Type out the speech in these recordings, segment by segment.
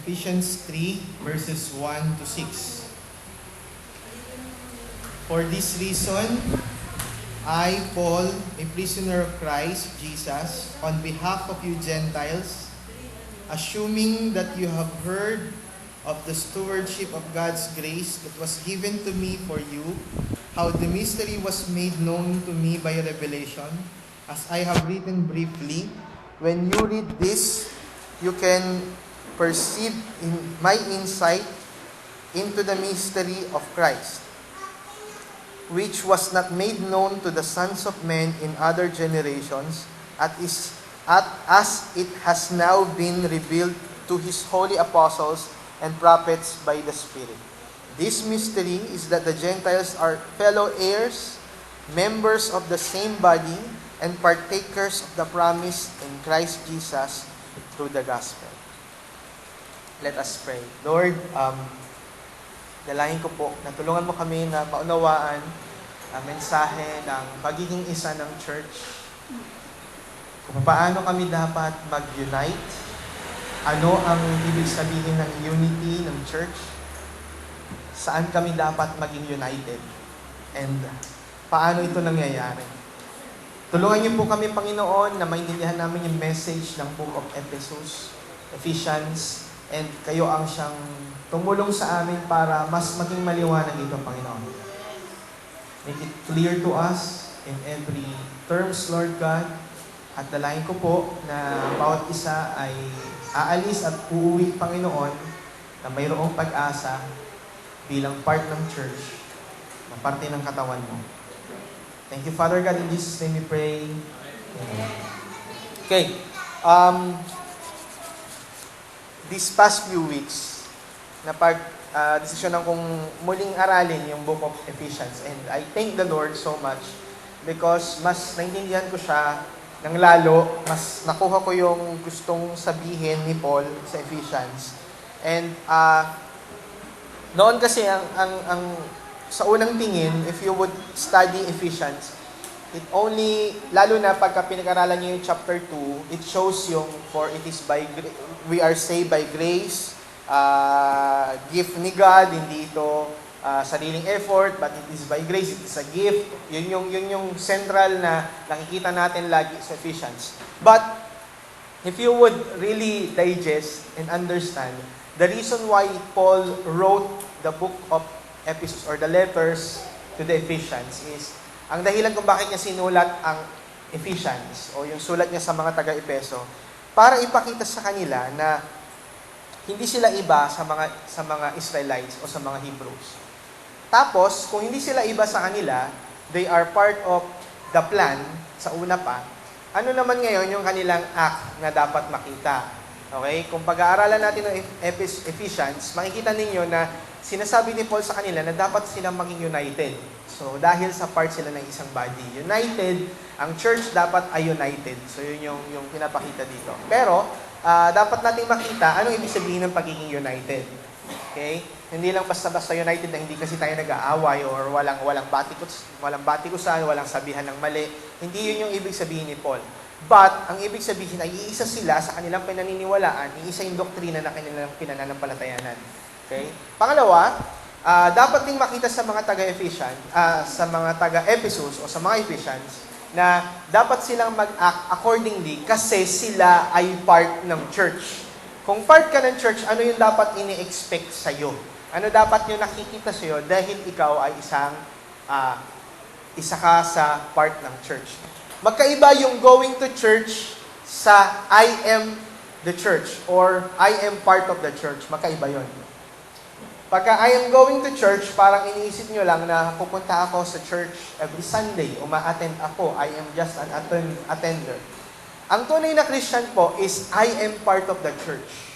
Ephesians 3 verses 1 to 6. For this reason, I, Paul, a prisoner of Christ Jesus, on behalf of you Gentiles, assuming that you have heard of the stewardship of God's grace that was given to me for you, how the mystery was made known to me by revelation, as I have written briefly. When you read this, you can perceive in my insight into the mystery of Christ, which was not made known to the sons of men in other generations, as it has now been revealed to his holy apostles and prophets by the Spirit. This mystery is that the Gentiles are fellow heirs, members of the same body, and partakers of the promise in Christ Jesus through the gospel. Let us pray. Lord, dalangin ko po na tulungan mo kami na maunawaan ang mensahe ng pagiging isa ng church. Kung paano kami dapat mag-unite, ano ang ibig sabihin ng unity ng church, saan kami dapat maging united, and paano ito nangyayari. Tulungan niyo po kami, Panginoon, na maintindihan namin yung message ng Book of Ephesians, and kayo ang siyang tumulong sa amin para mas maging maliwanag ito, Panginoon. Make it clear to us in every terms, Lord God. At dalangin ko po na bawat isa ay aalis at uuwi, Panginoon, na mayroong pag-asa bilang part ng church, na parte ng katawan mo. Thank you, Father God. In Jesus' name we pray. Amen. Okay. These past few weeks, desisyonan kong muling aralin yung Book of Ephesians. And I thank the Lord so much because mas naintindihan ko siya ng lalo, mas nakuha ko yung gustong sabihin ni Paul sa Ephesians. And noon kasi ang sa unang tingin, if you would study Ephesians, it only, lalo na pagka pinag-aralan niyo yung chapter 2, it shows yung, for it is by, we are saved by grace, gift ni God, hindi ito sariling effort, but it is by grace, it is a gift. Yun yung central na nakikita natin lagi sa Ephesians. But, if you would really digest and understand, the reason why Paul wrote the book of Ephesians or the letters to the Ephesians is, ang dahilan kung bakit niya sinulat ang Ephesians o yung sulat niya sa mga taga-Epeso, para ipakita sa kanila na hindi sila iba sa mga Israelites o sa mga Hebrews. Tapos, kung hindi sila iba sa kanila, they are part of the plan sa una pa. Ano naman ngayon yung kanilang act na dapat makita? Okay? Kung pag-aaralan natin ng Ephesians, makikita ninyo na sinasabi ni Paul sa kanila na dapat silang maging united. So, dahil sa part sila ng isang body. United, ang church dapat ay united. So, yun yung pinapakita dito. Pero, dapat nating makita anong ibig sabihin ng pagiging united. Okay? Hindi lang basta-basta united na hindi kasi tayo nag-aaway or walang batikusan, walang sabihan ng mali. Hindi yun yung ibig sabihin ni Paul. But, ang ibig sabihin ay iisa sila sa kanilang pinaniniwalaan, iisa yung doktrina na kanilang pinananampalatayanan. Okay? Pangalawa, dapat ding makita sa mga taga-Ephesians, sa mga taga-Ephesus o sa mga Ephesians, na dapat silang mag-act accordingly kasi sila ay part ng church. Kung part ka ng church, ano yung dapat ini-expect sa'yo? Ano dapat yung nakikita sa'yo dahil ikaw ay isa ka sa part ng church? Magkaiba yung going to church sa I am the church or I am part of the church. Magkaiba yun. Pagka I am going to church, parang iniisip nyo lang na pupunta ako sa church every Sunday, uma-attend ako, I am just an attender. Ang tunay na Christian po is I am part of the church.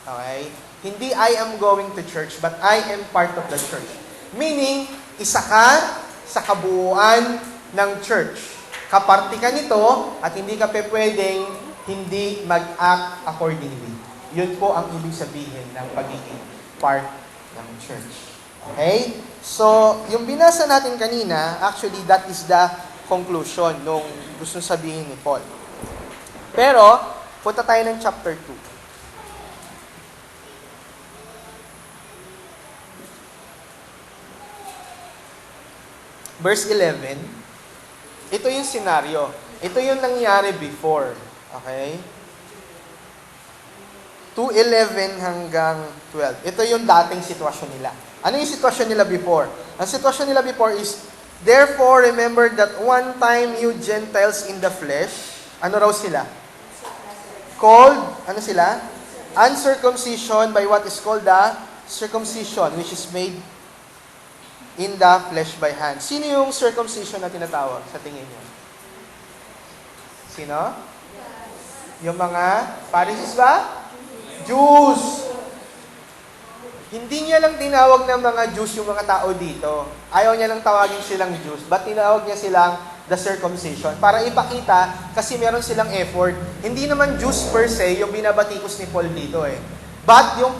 Okay? Hindi I am going to church, but I am part of the church. Meaning, isa ka sa kabuuan ng church. Kaparte ka nito at hindi ka pwedeng hindi mag-act accordingly. Yun po ang ibig sabihin ng pagiging part ng church. Okay? So, yung binasa natin kanina, actually, that is the conclusion nung gusto sabihin ni Paul. Pero, punta tayo ng chapter 2. verse 11, ito yung scenario. Ito yung nangyari before. Okay? 2:11 hanggang 12. Ito yung dating sitwasyon nila. Ano yung sitwasyon nila before? Ang sitwasyon nila before is, therefore, remember that one time you Gentiles in the flesh, ano raw sila? Called, ano sila? Uncircumcision by what is called the circumcision, which is made in the flesh by hand. Sino yung circumcision na tinatawag sa tingin niyo? Sino? Yung mga Pharisees ba? Jews. Hindi niya lang tinawag ng mga Jews yung mga tao dito. Ayaw niya lang tawagin silang Jews, but tinawag niya silang the circumcision. Para ipakita, kasi meron silang effort. Hindi naman Jews per se yung binabatikos ni Paul dito eh. But yung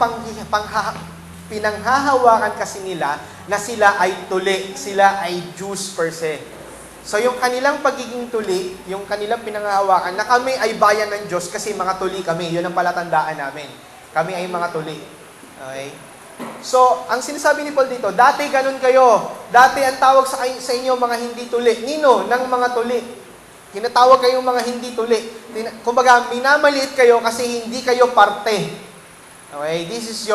pinanghahawakan kasi nila na sila ay tuli, sila ay Jews per se. So yung kanilang pagiging tuli, yung kanilang pinanghahawakan, na kami ay bayan ng Diyos kasi mga tuli kami. Yun ang palatandaan namin. Kami ay mga tuli. Okay? So, ang sinasabi ni Paul dito, dati ganun kayo. Dati ang tawag sa inyo mga hindi tuli. Nino? Ng mga tuli. Tinatawag kayong mga hindi tuli. Kumbaga, minamaliit kayo kasi hindi kayo parte. Okay? This is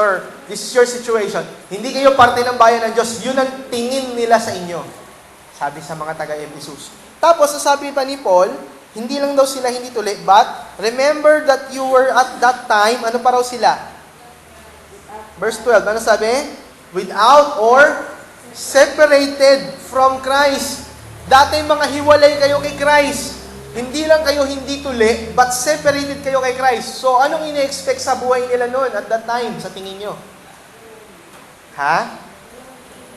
your situation. Hindi kayo parte ng bayan ng Diyos. Yun ang tingin nila sa inyo. Sabi sa mga taga-Ephesus. Tapos, sasabi pa ni Paul, hindi lang daw sila hindi tuli, but remember that you were at that time, ano pa raw sila? Verse 12, ano sabi? Without or separated from Christ. Dati mga hiwalay kayo kay Christ. Hindi lang kayo hindi tuli, but separated kayo kay Christ. So, anong ine-expect sa buhay nila noon at that time, sa tingin nyo? Ha?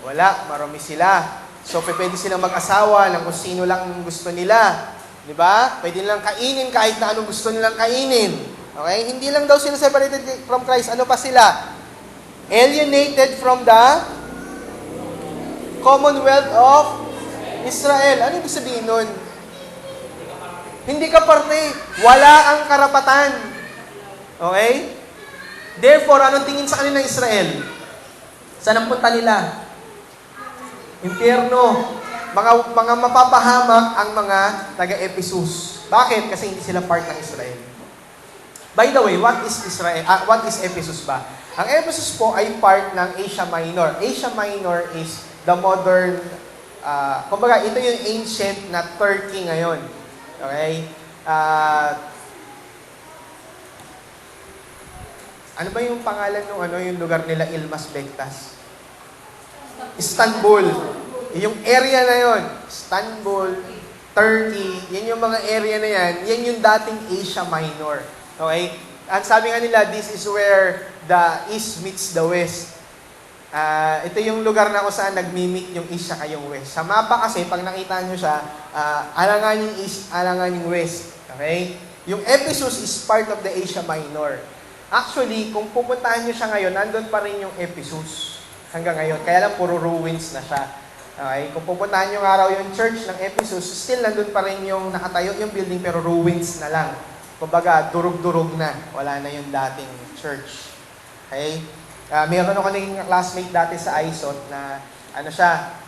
Wala, marami sila. So, pwede silang mag-asawa ng kung sino lang gusto nila. Di ba? Pwede nilang kainin kahit na anong gusto nilang kainin. Okay? Hindi lang daw sila separated from Christ. Ano pa sila? Alienated from the Commonwealth of Israel. Ano ibig sabihin nun? Hindi ka parte. Wala ang karapatan. Okay? Therefore, anong tingin sa kanila ng Israel? Saan ang punta nila? Impyerno. Mga mapapahamak ang mga taga-Ephesus. Bakit? Kasi hindi sila part ng Israel. By the way, what is Israel? What is Ephesus ba? Ang Ephesus po ay part ng Asia Minor. Asia Minor is the modern, kumbaga ito yung ancient na Turkey ngayon. Okay? Ano ba yung pangalan ng yung lugar nila, Ilmas Bektas? Istanbul. Yung area na yon, Istanbul, Turkey, yan yung mga area na yan yung dating Asia Minor. Okay? Ang sabi nga nila, this is where the East meets the West. Ito yung lugar na kung saan nagmi-meet yung East saka yung West. Sa mapa kasi, pag nakita nyo siya, alangan yung East, alangan yung West. Okay? Yung Ephesus is part of the Asia Minor. Actually, kung pupuntahan nyo siya ngayon, nandun pa rin yung Ephesus hanggang ngayon. Kaya lang puro ruins na siya. Okay? Kung pupuntahan nyo nga raw yung church ng Ephesus, still nandun pa rin yung nakatayo yung building pero ruins na lang. Kumbaga, durug-durug na. Wala na yung dating church. Okay? Mayroon ako naging classmate dati sa ISOT na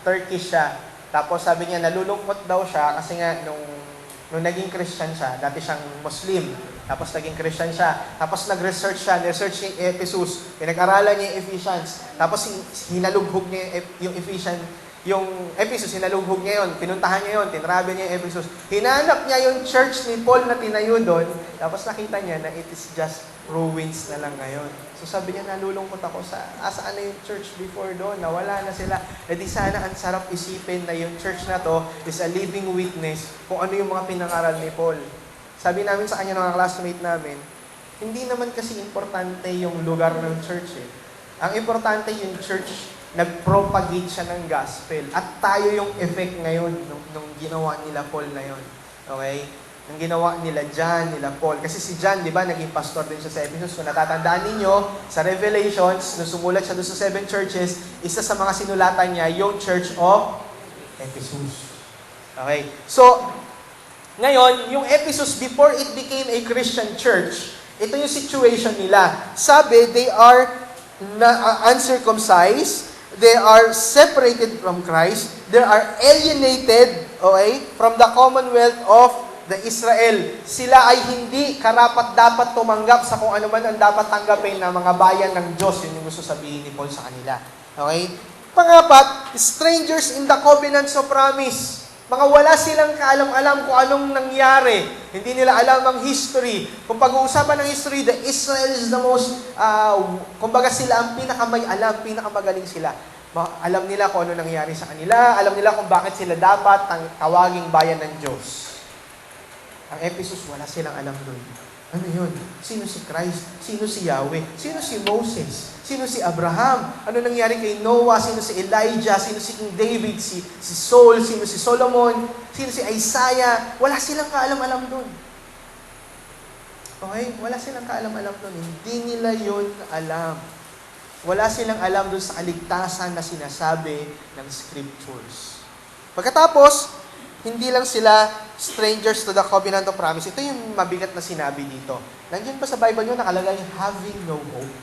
Turkish siya. Tapos sabi niya, nalulungkot daw siya kasi nga nung naging Christian siya, dati siyang Muslim. Tapos naging Christian siya. Tapos nag-research siya, research niya yung Ephesus. Pinag-aralan niya yung Ephesians. Tapos hinalugog niya yung Ephesus, hinalugog niya yun. Pinuntahan niya yun, tinravel niya yung Ephesus. Hinanap niya yung church ni Paul na tinayo doon. Tapos nakita niya na it is just ruins na lang ngayon. So sabi niya, nalulungkot ako saan na yung church before doon, nawala na sila. E di sana ang sarap isipin na yung church na to is a living witness kung ano yung mga pinangaral ni Paul. Sabi namin sa kanya ng mga classmate namin, hindi naman kasi importante yung lugar ng church eh. Ang importante yung church, nag-propagate siya ng gospel. At tayo yung effect ngayon nung ginawa nila Paul na yun. Okay? Nung ginawa nila John, nila Paul. Kasi si John, di ba, naging pastor din siya sa Ephesus. Kung natatandaan ninyo, sa Revelations, nung sumulat siya doon sa 7 churches, isa sa mga sinulatan niya, yung Church of Ephesus. Okay? So, ngayon, yung Ephesus, before it became a Christian church, ito yung situation nila. Sabi, they are uncircumcised, They are separated from Christ. They are alienated, okay, from the commonwealth of the Israel. Sila ay hindi karapat-dapat tumanggap sa kung ano man ang dapat tanggapin ng mga bayan ng Diyos. Yun yung gusto sabihin ni Paul sa kanila. Okay? Pangapat, strangers in the covenants of promise. Mga wala silang kaalam-alam kung anong nangyari. Hindi nila alam ang history. Kung pag-uusapan ng history, the Israel is the most, kumbaga sila ang pinakamay alam, pinakamagaling sila. Alam nila kung ano nangyari sa kanila, alam nila kung bakit sila dapat tawaging bayan ng Diyos. Ang Ephesus, wala silang alam doon. Ano yun? Sino si Christ? Sino si Yahweh? Sino si Moses? Sino si Abraham? Ano nangyari kay Noah? Sino si Elijah? Sino si King David? Si Saul? Sino si Solomon? Sino si Isaiah? Wala silang kaalam-alam doon. Okay? Wala silang kaalam-alam doon. Hindi nila yun alam. Wala silang alam doon sa kaligtasan na sinasabi ng Scriptures. Pagkatapos, hindi lang sila strangers to the covenant of promise. Ito yung mabigat na sinabi dito. Nandiyan pa sa Bible nyo, nakalagay, having no hope.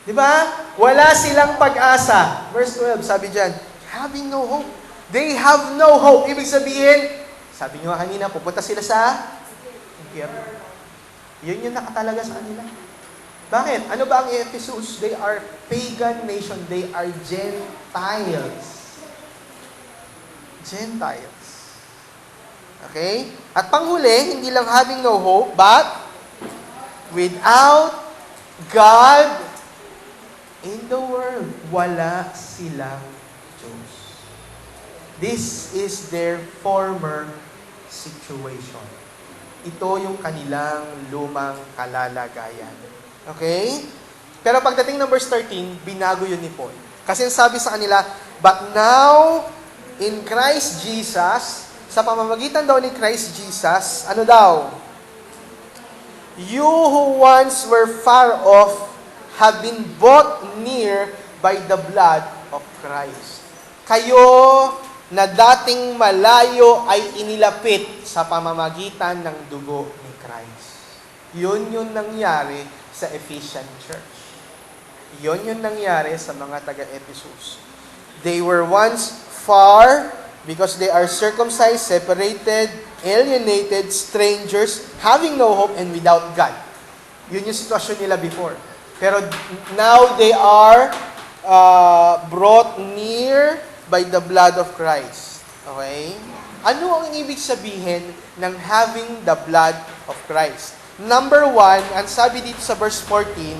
Di ba? Wala silang pag-asa. Verse 12, sabi dyan, having no hope. They have no hope. Ibig sabihin, sabi nyo kanina, pupunta sila sa impyerno. Yun yung nakatalaga sa kanila. Bakit? Ano ba ang Ephesus? They are pagan nation. They are Gentiles. Gentiles. Okay? At panghuli, hindi lang having no hope, but without God in the world, wala silang Diyos. This is their former situation. Ito yung kanilang lumang kalalagayan. Okay? Pero pagdating ng verse 13, binago yun ni Paul. Kasi sabi sa kanila, but now, in Christ Jesus, sa pamamagitan daw ni Christ Jesus, ano daw? You who once were far off have been brought near by the blood of Christ. Kayo na dating malayo ay inilapit sa pamamagitan ng dugo ni Christ. Yun yung nangyari sa Ephesian Church. Yun yung nangyari sa mga taga-Ephesus. They were once far because they are circumcised, separated, alienated, strangers, having no hope, and without God. Yun yung sitwasyon nila before. Pero now they are brought near by the blood of Christ. Okay? Ano ang ibig sabihin ng having the blood of Christ? Number 1, ang sabi dito sa verse 14,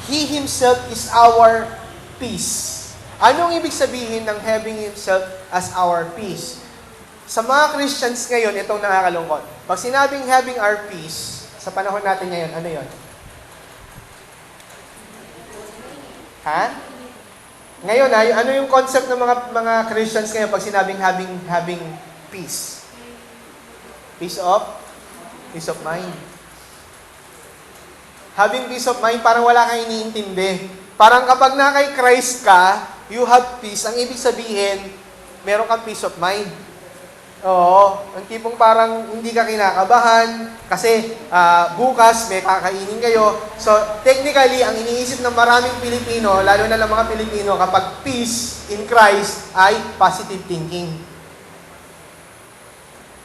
He Himself is our peace. Anong ibig sabihin ng having Himself as our peace? Sa mga Christians ngayon, itong nakakalungkot. Pag sinabing having our peace, sa panahon natin ngayon, ano yon? Ha? Ngayon, ano yung concept ng mga Christians ngayon pag sinabing having peace? Peace of mind. Having peace of mind, parang wala kang iniintindi. Parang kapag na kay Christ ka, you have peace. Ang ibig sabihin, meron kang peace of mind. Oo, ang tipong parang hindi ka kinakabahan kasi bukas may kakainin kayo. So, technically, ang iniisip ng maraming Pilipino, lalo na ng mga Pilipino, kapag peace in Christ ay positive thinking.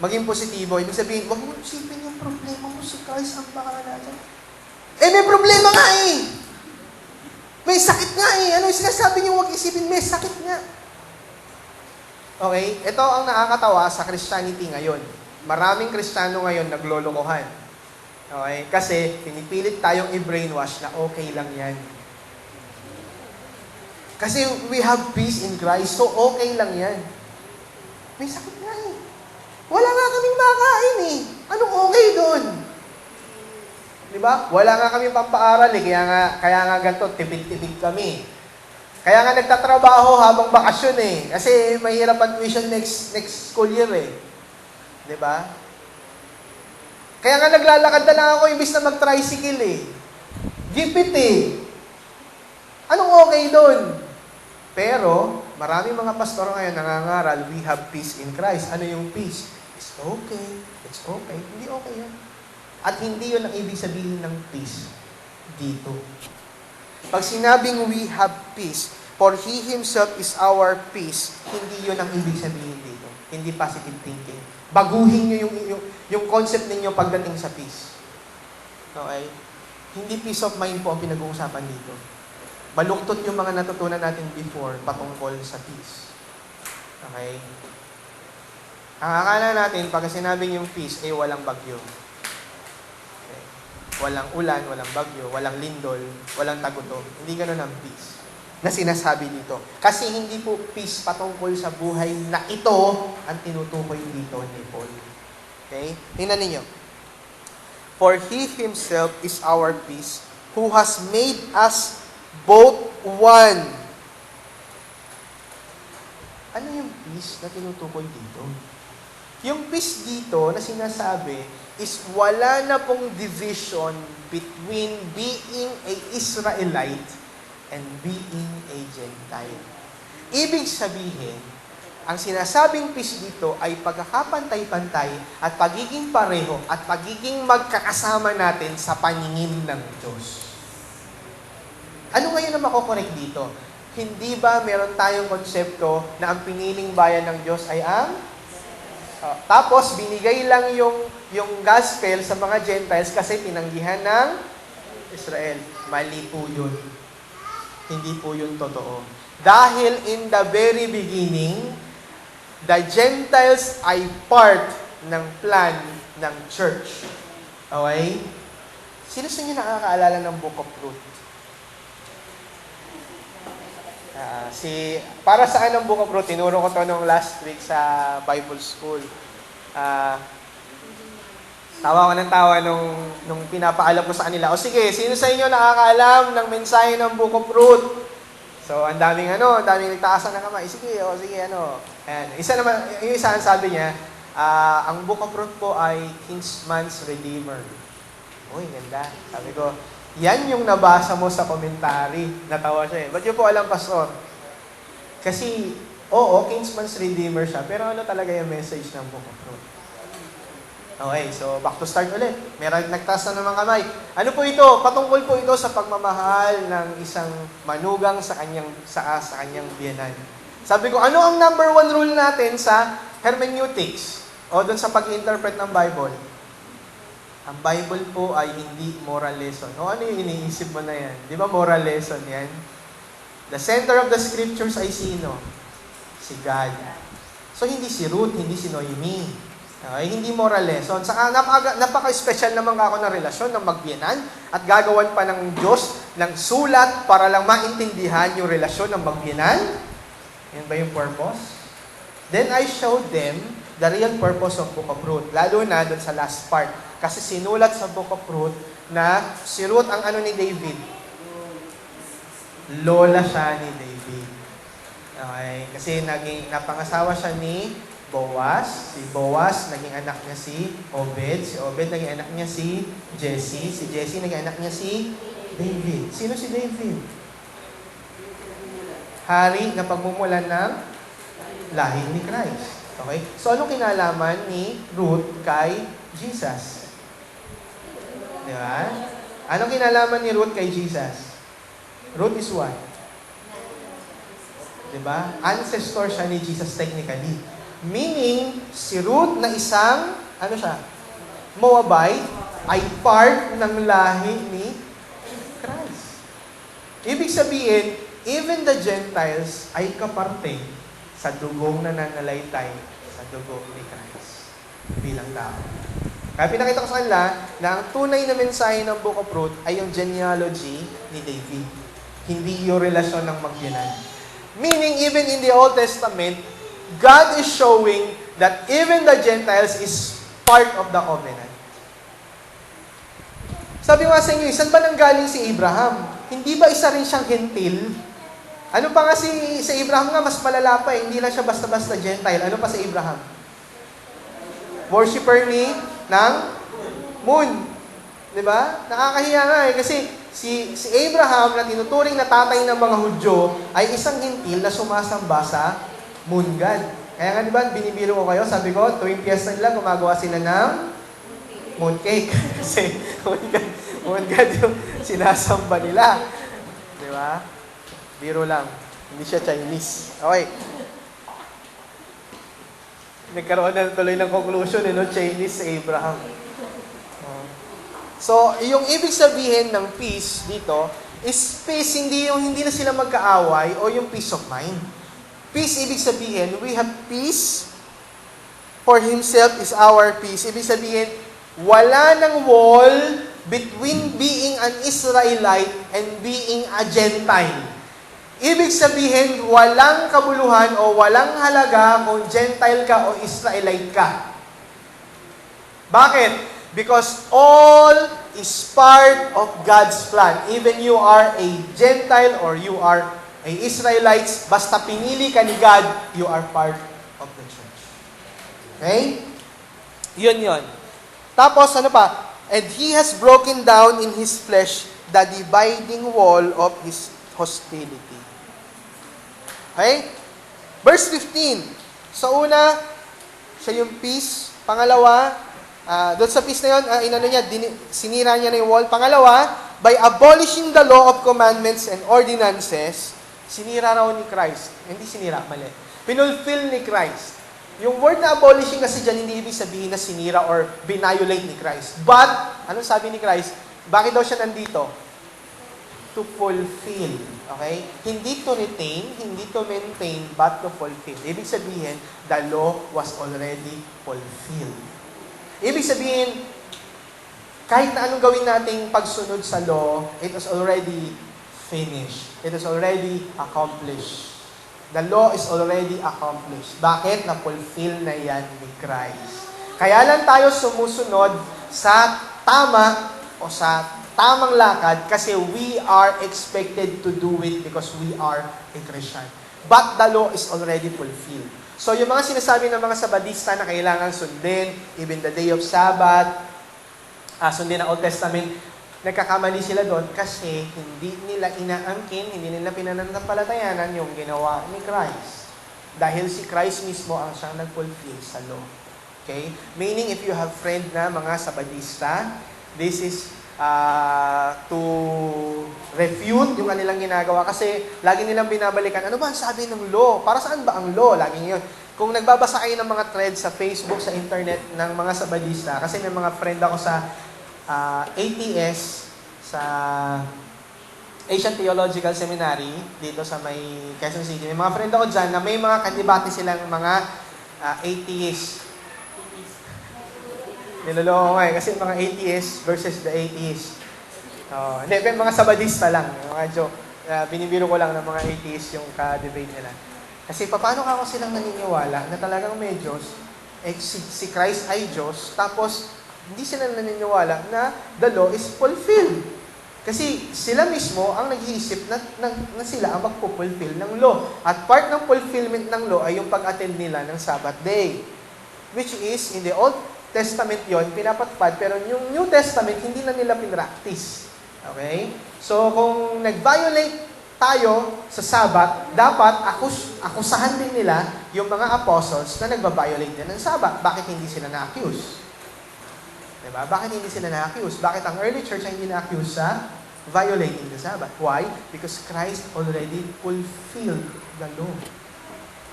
Maging positibo. Ibig sabihin, huwag mo isipin yung problema mo, si Christ ang bahala dyan. May problema nga eh. May sakit nga eh. Ano yung sinasabi niyo, huwag isipin, may sakit nga. Okay? Ito ang nakakatawa sa Christianity ngayon. Maraming Kristiyano ngayon naglolokohan. Okay? Kasi pinipilit tayong i-brainwash na okay lang yan. Kasi we have peace in Christ, so okay lang yan. May sakit nga eh. Wala nga kaming makain eh. Anong okay doon? Diba? Wala nga kami pampaaral eh. Kaya nga ganito, tipid-tipid kami. Kaya nga nagtatrabaho habang bakasyon eh. Kasi mahirap ang tuition next school year eh. Diba? Kaya nga naglalakad na lang ako imbis na mag-tricycle eh. Gipit eh. Anong okay doon? Pero, maraming mga pastor ngayon nangangaral, we have peace in Christ. Ano yung peace? It's okay. It's okay. Hindi okay yan. At hindi yun ang ibig sabihin ng peace dito. Pag sinabing we have peace, for He Himself is our peace, hindi yun ang ibig sabihin dito. Hindi positive thinking. Baguhin nyo yung concept ninyo pagdating sa peace. Okay? Hindi peace of mind po ang pinag-uusapan dito. Baluktot yung mga natutunan natin before patungkol sa peace. Okay? Ang akala natin, pag sinabing yung peace, walang bagyo. Okay. Walang ulan, walang bagyo, walang lindol, walang tagutom. Hindi ganun ang peace na sinasabi dito. Kasi hindi po peace patungkol sa buhay na ito ang tinutukoy dito ni Paul. Okay? Tingnan ninyo. For He Himself is our peace, who has made us both one. Ano yung peace na tinutukoy dito? Yung peace dito na sinasabi is wala na pong division between being a Israelite and being a Gentile. Ibig sabihin, ang sinasabing peace dito ay pagkakapantay-pantay at pagiging pareho at pagiging magkakasama natin sa paningin ng Diyos. Ano ngayon na makokorek dito? Hindi ba meron tayong konsepto na ang piniling bayan ng Diyos ay ang tapos, binigay lang yung gospel sa mga Gentiles kasi tinanggihan ng Israel. Mali po yun. Hindi po yun totoo. Dahil in the very beginning, the Gentiles ay part ng plan ng church. Okay? Sino sa inyo nakakaalala ng Book of Ruth? Para saan ang Book of Ruth? Tinuro ko to nung last week sa Bible School. Tawa ko ng tawa nung pinapaalam ko sa kanila. O sige, sino sa inyo nakakaalam ng mensahe ng Book of Ruth? So, ang daming nagtaasan ng kamay. Sige, Ayan. Yung isa ang sabi niya, ang Book of Ruth po ay Kinsman's Redeemer. Uy, ganda. Sabi ko, yan yung nabasa mo sa commentary. Natawa siya eh. Ba't yun po alam, Pastor? Kasi, Kinsman's Redeemer siya. Pero ano talaga yung message ng Book of Ruth? Okay, so back to start ulit. Meron nagtaas na naman kamay. Ano po ito? Patungkol po ito sa pagmamahal ng isang manugang sa kanyang biyenan. Sabi ko, ano ang number 1 rule natin sa hermeneutics? O doon sa pag-interpret ng Bible? Ang Bible po ay hindi moral lesson. O ano yung iniisip mo na yan? Di ba moral lesson yan? The center of the scriptures ay sino? Si God. So hindi si Ruth, hindi si Noemi. Okay? Hindi moral lesson. Saka napaka-special naman ako ng relasyon ng magbiyenan at gagawan pa ng Diyos ng sulat para lang maintindihan yung relasyon ng magbiyenan. Yan ba yung purpose? Then I showed them the real purpose of Book of Ruth. Lalo na doon sa last part. Kasi sinulat sa Book of Ruth na si Ruth ang ano ni David? Lola siya ni David. Okay? Kasi napangasawa siya ni Boaz. Si Boaz, naging anak niya si Obed. Si Obed, naging anak niya si Jesse. Si Jesse, naging anak niya si David. Sino si David? Hari na pagmumulan ng lahi ni Christ. Okay? So, anong kinalaman ni Ruth kay Jesus? Di ba? Anong kinalaman ni Ruth kay Jesus? Ruth is what? Di ba? Ancestor siya ni Jesus technically. Meaning, si Ruth na isang, Moabite, ay part ng lahi ni Christ. Ibig sabihin, even the Gentiles ay kaparte sa dugong nananalaytay sa dugong ni Christ bilang tao. Kaya pinakita ko sa kanila na ang tunay na mensahe ng Book of Ruth ay yung genealogy ni David. Hindi yung relasyon ng magbiyenan. Meaning, even in the Old Testament, God is showing that even the Gentiles is part of the covenant. Sabi nga sa inyo, saan ba nanggaling si Abraham? Hindi ba isa rin siyang gentil? Ano pa nga si Abraham nga, mas malala pa eh. Hindi lang siya basta-basta Gentile. Ano pa si Abraham? Worshipper ng moon. Diba? Nakakahiya nga eh. Kasi si Abraham na tinuturing na tatay ng mga Hudyo ay isang gentil na sumasamba sa moon god. Kaya nga diba, binibiro ko kayo, sabi ko, tuwing piyesta nila, gumagawa sila ng moon cake. Kasi moon god yung sinasamba nila. Diba? Biro lang. Hindi siya Chinese. Okay. Nagkaroon na tuloy ng conclusion, Chinese si Abraham. So, yung ibig sabihin ng peace dito is peace, hindi na sila magkaaway o yung peace of mind. Peace, ibig sabihin, we have peace for Himself is our peace. Ibig sabihin, wala ng wall between being an Israelite and being a Gentile. Ibig sabihin, walang kabuluhan o walang halaga kung Gentile ka o Israelite ka. Bakit? Because all is part of God's plan. Even you are a Gentile or you are a Israelites, basta pinili ka ni God, you are part of the church. Okay? Yun. Tapos, ano pa? And He has broken down in His flesh the dividing wall of His hostility. Okay? Verse 15. Sa una, siya yung peace. Pangalawa, doon sa peace na yun, sinira niya na yung wall. Pangalawa, by abolishing the law of commandments and ordinances, sinira raw ni Christ. Hindi sinira, mali. Pinulfill ni Christ. Yung word na abolishing kasi dyan, hindi ibig sabihin na sinira or binayolate ni Christ. But, anong sabi ni Christ? Bakit daw siya nandito? To fulfill. Okay? Hindi to retain, hindi to maintain, but to fulfill. Ibig sabihin, the law was already fulfilled. Ibig sabihin, kahit na anong gawin nating pagsunod sa law, it was already finished. It is already accomplished. The law is already accomplished. Bakit? Na-fulfill na yan ni Christ. Kaya lang tayo sumusunod sa tama o sa tamang lakad kasi we are expected to do it because we are a Christian. But the law is already fulfilled. So yung mga sinasabi ng mga Sabadista na kailangan sundin, even the day of Sabbath, sundin ang Old Testament, nagkakamali sila doon kasi hindi nila inaangkin, hindi nila pinananampalatayanan yung ginawa ni Christ. Dahil si Christ mismo ang siyang nag-fulfill sa law. Okay? Meaning, if you have friend na mga Sabadista, this is to refute yung kanilang ginagawa kasi lagi nilang binabalikan, ano ba ang sabi ng law? Para saan ba ang law? Lagi yun. Kung nagbabasa kayo ng mga threads sa Facebook, sa internet ng mga Sabadista, kasi may mga friend ako sa ATS, sa Asian Theological Seminary, dito sa may Quezon City. May mga friend ako dyan na may mga kandibati silang mga atheists. Niloloko kasi mga atheists versus the atheists. Hindi, mga Sabadista lang. Mga joke. Binibiro ko lang ng mga atheists yung ka-debate nila. Kasi paano ka silang naniniwala na talagang may Diyos, si Christ ay Diyos, tapos hindi sila naniniwala na the law is fulfilled. Kasi sila mismo ang nag-iisip na sila ang magpupulfill ng law. At part ng fulfillment ng law ay yung pag-attend nila ng Sabbath day. Which is, in the Old Testament yon pinapatpad, pero yung New Testament, hindi na nila pinractice. Okay? So, kung nag-violate tayo sa Sabbath, dapat akusahan din nila yung mga apostles na nagba-violate din ng Sabbath. Bakit hindi sila na-accuse? Diba? Bakit hindi sila na-accuse? Bakit ang early church ay hindi na-accuse sa violating the Sabbath? Why? Because Christ already fulfilled the law.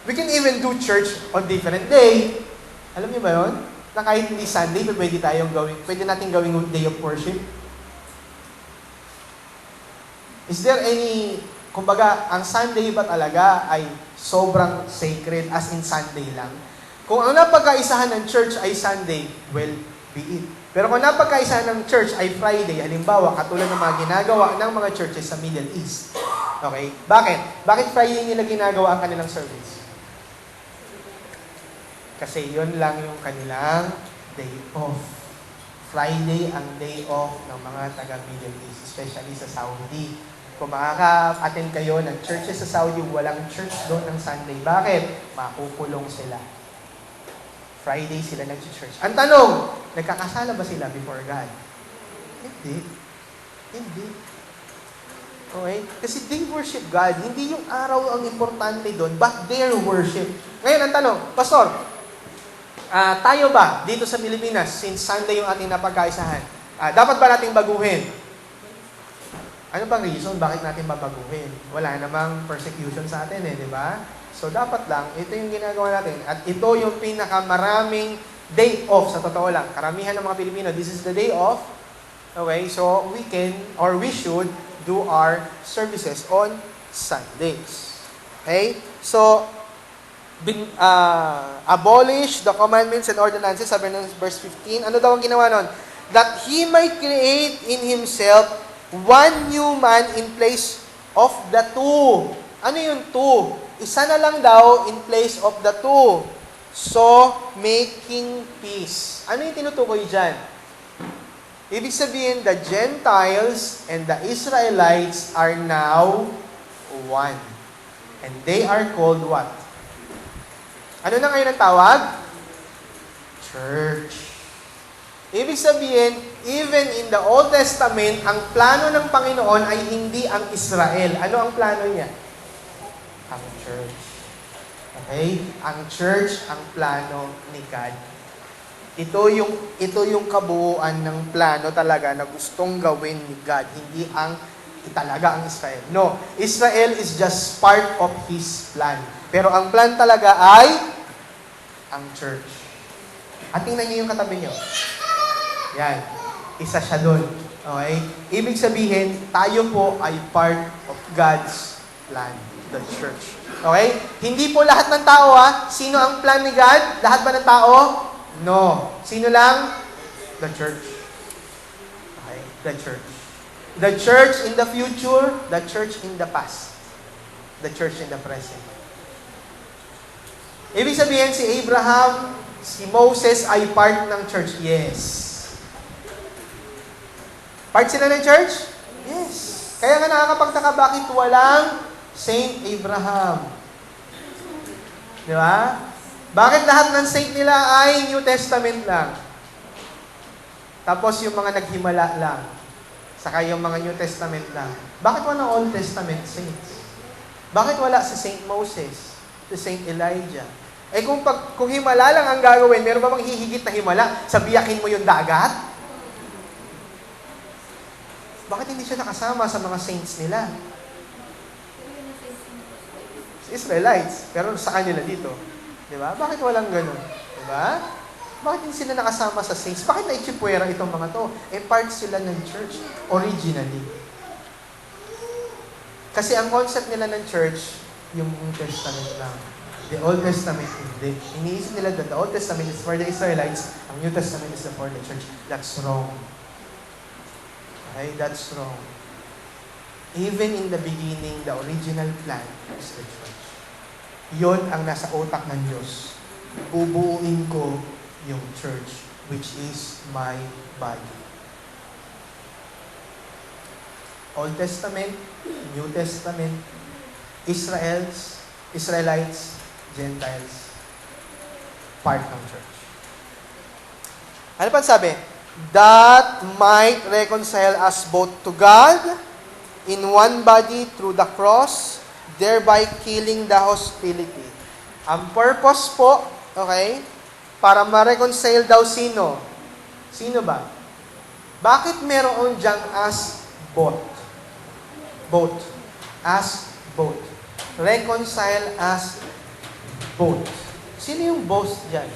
We can even do church on different day. Alam niyo ba yun? Na kahit hindi Sunday, pwede natin gawing day of worship. Is there any, kumbaga, ang Sunday ba talaga ay sobrang sacred as in Sunday lang? Kung ang napagkaisahan ng church ay Sunday, well, be it. Pero kung napagkaisahan ng church ay Friday, halimbawa, katulad ng mga ginagawa ng mga churches sa Middle East. Okay? Bakit? Bakit Friday nila ginagawa ang kanilang service? Kasi yun lang yung kanilang day off. Friday ang day off ng mga taga-Middle East, especially sa Saudi. Kung makaka-attend kayo ng churches sa Saudi, walang church doon ng Sunday. Bakit? Makukulong sila. Friday sila nag-church. Ang tanong, nagkakasala ba sila before God? Hindi. Hindi. Okay? Kasi they worship God. Hindi yung araw ang importante doon, but their worship. Ngayon, ang tanong, Pastor, tayo ba dito sa Pilipinas, since Sunday yung ating napagkaisahan, dapat ba nating baguhin? Ano bang reason bakit natin babaguhin? Wala namang persecution sa atin di ba? So dapat lang, ito yung ginagawa natin. At ito yung pinakamaraming day off, sa totoo lang. Karamihan ng mga Pilipino, this is the day off. Okay, so we can, or we should, do our services on Sundays. Okay? So, abolish the commandments and ordinances, sabi ng verse 15. Ano daw ang ginawa nun? That He might create in Himself one new man in place of the two. Ano yung two? Isa na lang daw in place of the two. So, making peace. Ano yung tinutukoy dyan? Ibig sabihin, the Gentiles and the Israelites are now one. And they are called what? Ano na ngayon ang tawag? Church. Ibig sabihin, even in the Old Testament, ang plano ng Panginoon ay hindi ang Israel. Ano ang plano niya? Ang church. Okay? Ang church, ang plano ni God. Ito yung kabuuan ng plano talaga na gustong gawin ni God. Hindi talaga ang Israel. No, Israel is just part of His plan. Pero ang plan talaga ay ang church. At tingnan niyo yung katabi niyo. Yan. Isa siya doon. Okay? Ibig sabihin, tayo po ay part of God's plan, the church. Okay? Hindi po lahat ng tao Sino ang plan ni God? Lahat ba ng tao? No. Sino lang? The church. Okay? The church. The church in the future, the church in the past. The church in the present. Ibig sabihin, si Abraham, si Moses ay part ng church. Yes. Part sila ng church? Yes. Kaya nga nakakapagtaka bakit walang Saint Abraham. Di ba? Bakit lahat ng saint nila ay New Testament lang? Tapos yung mga naghimala lang. Saka yung mga New Testament lang. Bakit walang Old Testament saints? Bakit wala si Saint Moses, si Saint Elijah? Kung himala lang ang gagawin, meron ba bang hihigit na himala? Sabiyakin mo yung dagat? Bakit hindi siya nakasama sa mga saints nila? Israelites, pero sa kanila dito. Di ba? Bakit walang ganun? Di ba? Bakit hindi sila nakasama sa saints? Bakit na-ichipwera itong mga to? Part sila ng church originally. Kasi ang concept nila ng church, yung New Testament lang. The Old Testament, hindi. Iniisip nila that the Old Testament is for the Israelites, ang New Testament is for the church. That's wrong. Okay, that's wrong. Even in the beginning, the original plan is the church. Yon ang nasa utak ng Diyos. Bubuuin ko yung church, which is my body. Old Testament, New Testament, Israelites, Gentiles, part ng church. Ano pa sabi? That might reconcile us both to God in one body through the cross, thereby killing the hostility. Ang purpose po, okay, para ma-reconcile daw sino? Sino ba? Bakit meron diyang as both? Both. As both. Reconcile as both. Sino yung both dyan?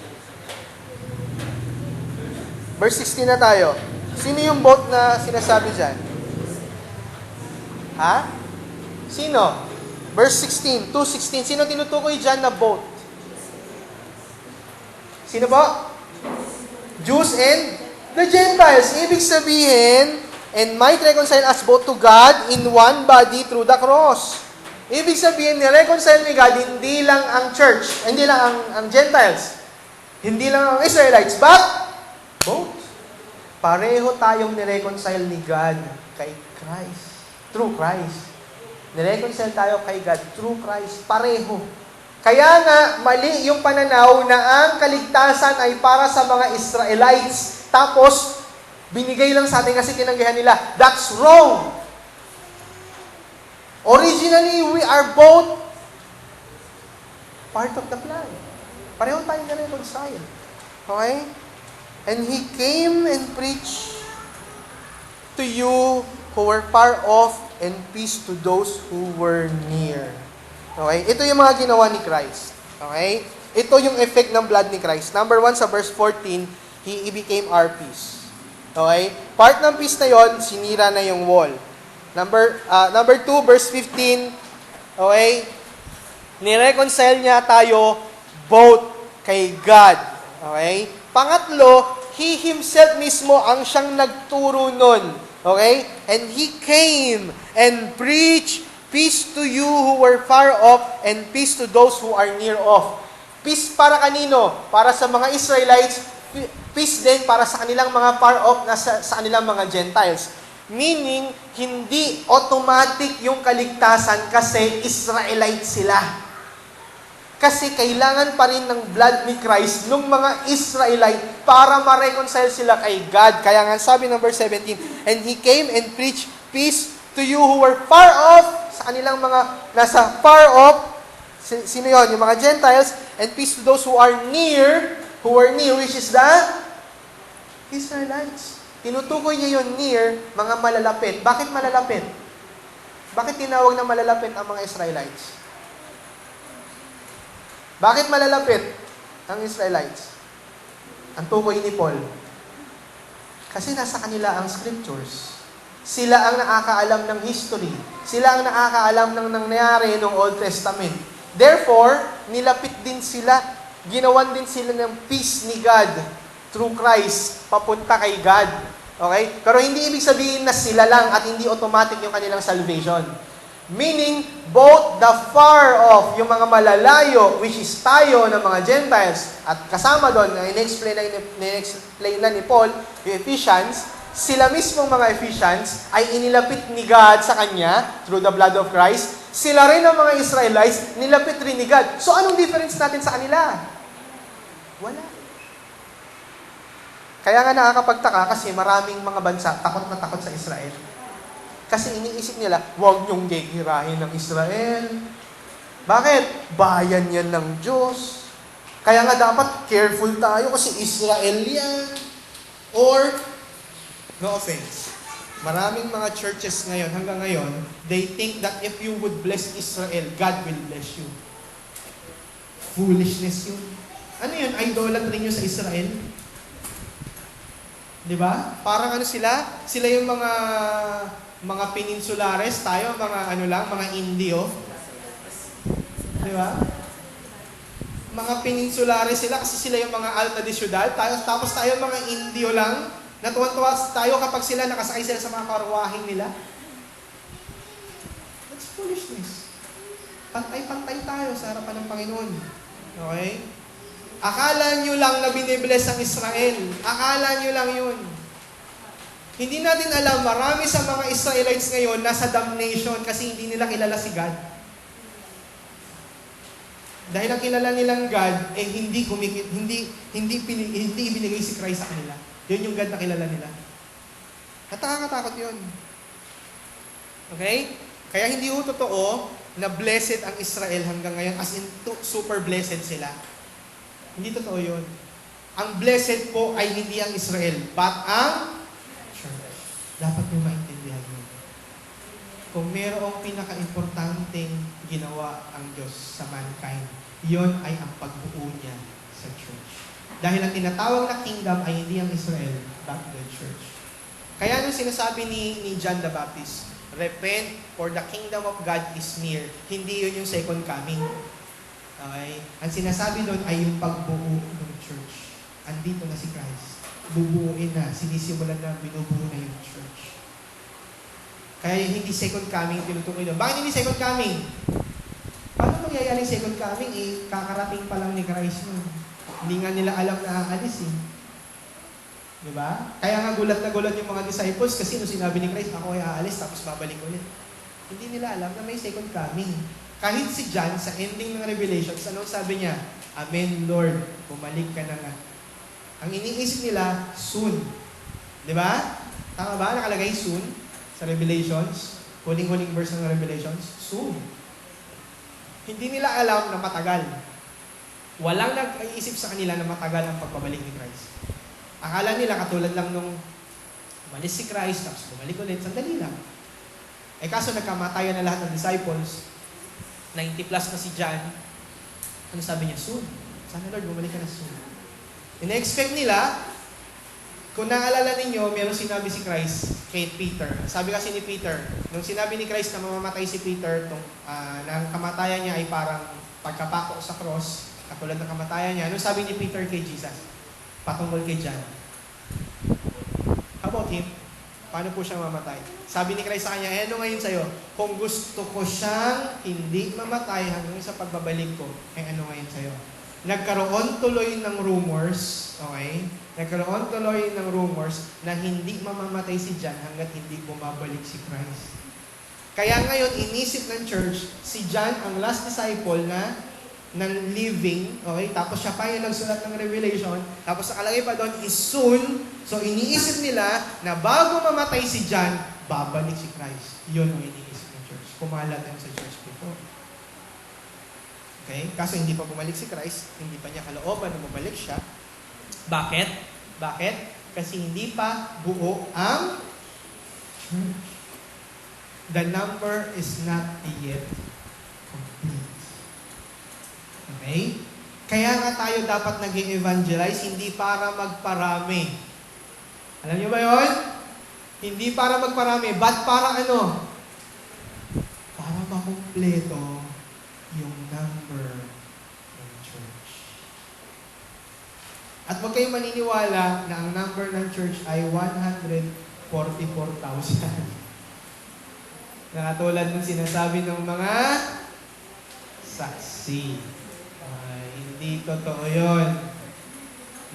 Verse 16 na tayo. Sino yung both na sinasabi dyan? Ha? Sino? Verse 16, 2:16. Sino tinutukoy dyan na both? Sino po? Jews and the Gentiles. Ibig sabihin, and might reconcile us both to God in one body through the cross. Ibig sabihin, ni-reconcile ni God, hindi lang ang church, hindi lang ang Gentiles, hindi lang ang Israelites, but both. Pareho tayong ni-reconcile ni God kay Christ. Through Christ. Ni-reconcile tayo kay God through Christ. Pareho. Kaya nga, mali yung pananaw na ang kaligtasan ay para sa mga Israelites. Tapos, binigay lang sa atin kasi tinanggihan nila. That's wrong. Originally, we are both part of the plan. Pareho tayo ni-reconcile. Okay? And He came and preached to you who were far off and peace to those who were near. Okay? Ito yung mga ginawa ni Christ. Okay? Ito yung effect ng blood ni Christ. Number 1, sa verse 14, He became our peace. Okay? Part ng peace na yon, sinira na yung wall. Number 2, verse 15, okay? Nireconcile niya tayo both kay God. Okay? Pangatlo, He Himself mismo ang siyang nagturo nun. Okay? And He came and preached peace to you who were far off and peace to those who are near off. Peace para kanino? Para sa mga Israelites, peace din para sa kanilang mga far off na sa kanilang mga Gentiles. Meaning, hindi automatic yung kaligtasan kasi Israelite sila. Kasi kailangan pa rin ng blood ni Christ nung mga Israelite para ma-reconcile sila kay God. Kaya nga sabi ng verse 17, and He came and preached peace to you who were far off, sa kanilang mga nasa far off, sino yun? Yung mga Gentiles, and peace to those who are near, which is the Israelites. Tinutukoy niya yung near, mga malalapit. Bakit malalapit? Bakit tinawag na malalapit ang mga Israelites? Bakit malalapit ang Israelites? Ang tukoy ni Paul. Kasi nasa kanila ang scriptures. Sila ang nakakaalam ng history. Sila ang nakakaalam ng nangyari ng Old Testament. Therefore, nilapit din sila, ginawan din sila ng peace ni God through Christ, papunta kay God. Okay? Pero hindi ibig sabihin na sila lang at hindi automatic yung kanilang salvation. Meaning, both the far off, yung mga malalayo, which is tayo ng mga Gentiles, at kasama doon, in-explain na ni Paul, yung Ephesians, sila mismong mga Ephesians ay inilapit ni God sa Kanya through the blood of Christ. Sila rin ang mga Israelites, nilapit rin ni God. So, anong difference natin sa kanila? Wala. Kaya nga nakakapagtaka kasi maraming mga bansa takot na takot sa Israel. Kasi iniisip nila, huwag niyong gigirahin ng Israel. Bakit? Bayan yan ng Diyos. Kaya nga dapat careful tayo kasi Israel yan. Or, no offense, maraming mga churches ngayon, hanggang ngayon, they think that if you would bless Israel, God will bless you. Foolishness yun. Ano yun? Idolatry nyo sa Israel? Diba? Parang ano sila? Sila yung mga peninsulares, tayo, mga Indio. Diba? Mga peninsulares sila kasi sila yung mga alta de ciudad, tapos tayo mga Indio lang. Natuwan-tuwa tayo kapag sila nakasakay sila sa mga karwahin nila. That's foolishness. Pantay-pantay tayo sa harapan ng Panginoon. Okay? Akala nyo lang na binibless ang Israel. Akala nyo lang yun. Hindi natin alam, marami sa mga Israelites ngayon nasa damnation kasi hindi nila kilala si God. Dahil ang kilala nilang God, hindi ibinigay si Christ sa kanila. Yun yung God na kilala nila. At nakakatakot yun. Okay? Kaya hindi ho totoo na blessed ang Israel hanggang ngayon, as in super blessed sila. Hindi totoo yun. Ang blessed po ay hindi ang Israel, but ang church. Dapat mo maintindihan yun. Kung mayroong pinaka-importanteng ginawa ang Diyos sa mankind, yon ay ang pagbuo niya sa church. Dahil ang tinatawag na kingdom ay hindi ang Israel, but the church. Kaya nung sinasabi ni John the Baptist, repent for the kingdom of God is near. Hindi yun yung second coming. Okay? Ang sinasabi doon ay yung pagbuo ng church. Andito na si Christ. Bubuuin na. Sinisimulan na, binubuo na yung church. Kaya hindi second coming tinutukoy doon. Bakit hindi second coming? Paano mangyayari second coming? Kakarating pa lang ni Christ nun. Hindi nga nila alam na aalis eh. Diba? Kaya nga gulat na gulat yung mga disciples kasi nung sinabi ni Christ, ako ay aalis tapos babalik ulit. Hindi nila alam na may second coming. Kahit si John, sa ending ng Revelations, anong sabi niya? Amen, Lord. Bumalik ka na nga. Ang iniisip nila, soon. Diba? Tama ba? Nakalagay soon sa Revelations. Huling-huling verse ng Revelations. Soon. Hindi nila alam na matagal. Walang nag-iisip sa kanila na matagal ang pagbabalik ni Christ. Akala nila katulad lang nung umalis si Christ, tapos bumalik ulit, sandali lang. Eh kaso nagkamatayan na lahat ng disciples. 90 plus na si John. Ano sabi niya? Soon. Sana Lord, bumalik ka na soon. Ina-expect nila, kung naalala ninyo, meron sinabi si Christ kay Peter. Sabi kasi ni Peter, nung sinabi ni Christ na mamamatay si Peter, na ang kamatayan niya ay parang pagkapako sa cross, katulad ng kamatayan niya, anong sabi ni Peter kay Jesus? Patungkol kay John. How about him? Paano po siya mamatay? Sabi ni Christ sa kanya, ano ngayon sa'yo? Kung gusto ko siyang hindi mamatay hanggang sa pagbabalik ko, ano ngayon sa'yo? Nagkaroon tuloy ng rumors, okay? Nagkaroon tuloy ng rumors na hindi mamamatay si John hanggat hindi bumabalik si Christ. Kaya ngayon, inisip ng church, si John ang last disciple na ng living, okay? Tapos siya pa yung nagsulat ng Revelation, tapos nakalagay pa doon is soon. So iniisip nila na bago mamatay si John, babalik si Christ. Yun ang iniisip ng church. Kumalat yan sa church before. Okay? Kaso hindi pa bumalik si Christ, hindi pa niya kalooban na bumalik siya. Bakit? Bakit? Kasi hindi pa buo ang church. The number is not yet complete. Okay? Kaya nga tayo dapat nag-evangelize, hindi para magparami. Alam niyo ba yun? Hindi para magparami. But para ano? Para makumpleto yung number ng church. At huwag kayong maniniwala na ang number ng church ay 144,000. Na katulad ng sinasabi ng mga saksi. Hindi totoo yun.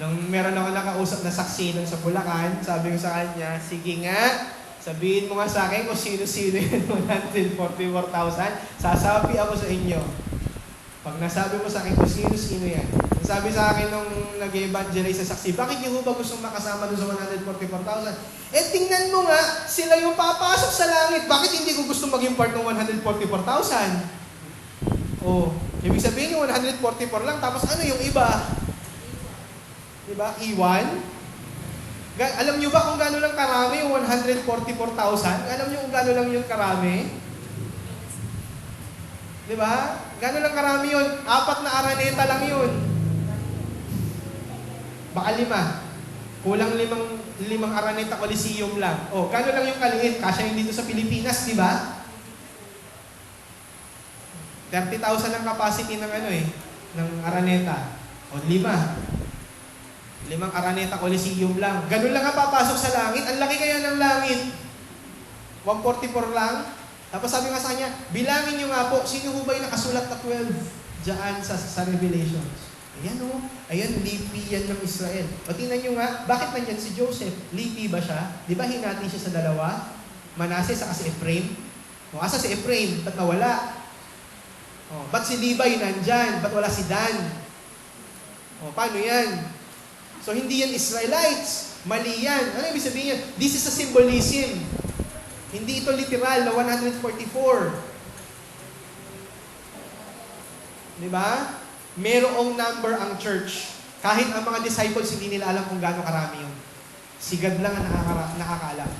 Nung meron ako nakausap na saksi nun sa Bulacan, sabi ko sa kanya, sige nga, sabihin mo nga sa akin kung sino-sino yun, 144,000, sasabi ako sa inyo. Pag nasabi mo sa akin kung sino-sino yan, sabi sa akin nung nag-evangelize sa saksi, bakit niyo ba gustong makasama doon sa 144,000? Eh tingnan mo nga, sila yung papasok sa langit. Bakit hindi ko gusto maging part ng 144,000? Oh, ibig sabihin yung 144 lang, tapos ano yung iba? Diba? Iwan? Alam nyo ba kung gano'n lang karami yung 144,000? Alam nyo kung gano'n lang yung karami? Diba? Gano'n lang karami yun? 4 na araneta lang yun. Baka 5. Kulang 5 araneta Coliseum lang. O, gano'n lang yung kaliit. Kasya yung dito sa Pilipinas, di ba? 30,000 ang capacity ng ng araneta. O, 5 araneta Coliseum lang. Ganun lang ang papasok sa langit. Ang laki kaya ng langit. 144 lang. Tapos sabi nga sa kanya, bilangin nyo nga po, sino ho ba yung nakasulat na 12 dyan sa Revelations? Ayan o. Ayan, lipi yan ng Israel. O tingnan nyo nga, bakit nandyan si Joseph? Lipi ba siya? Di ba hinati siya sa dalawa? Manase sa kasi Ephraim? O asa si Ephraim? Ba't nawala? O, ba't si Levi nandyan? Ba't wala si Dan? O, paano yan? So, hindi yan Israelites. Mali yan. Ano ibig sabihin yan? This is a symbolism. Hindi ito literal na 144. Diba? Merong number ang church. Kahit ang mga disciples, hindi nila alam kung gaano karami yun. Si God lang ang nakakaalam.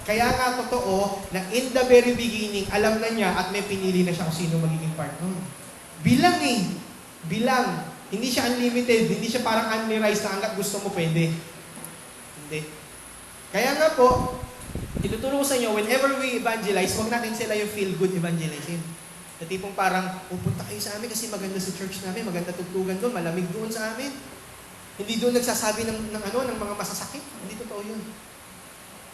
Kaya nga totoo na in the very beginning, alam na niya at may pinili na siya kung sino magiging part nun. Bilang Bilang. Hindi siya unlimited, hindi siya parang unli-rice na hanggat gusto mo pwede. Hindi. Kaya nga po, tinuturo ko sa inyo, whenever we evangelize, huwag natin sila yung feel-good evangelizing. Na tipong parang, pupunta kayo sa amin kasi maganda sa church namin, maganda tugtugan doon, malamig doon sa amin. Hindi doon nagsasabi ng mga masasakit. Hindi totoo yun.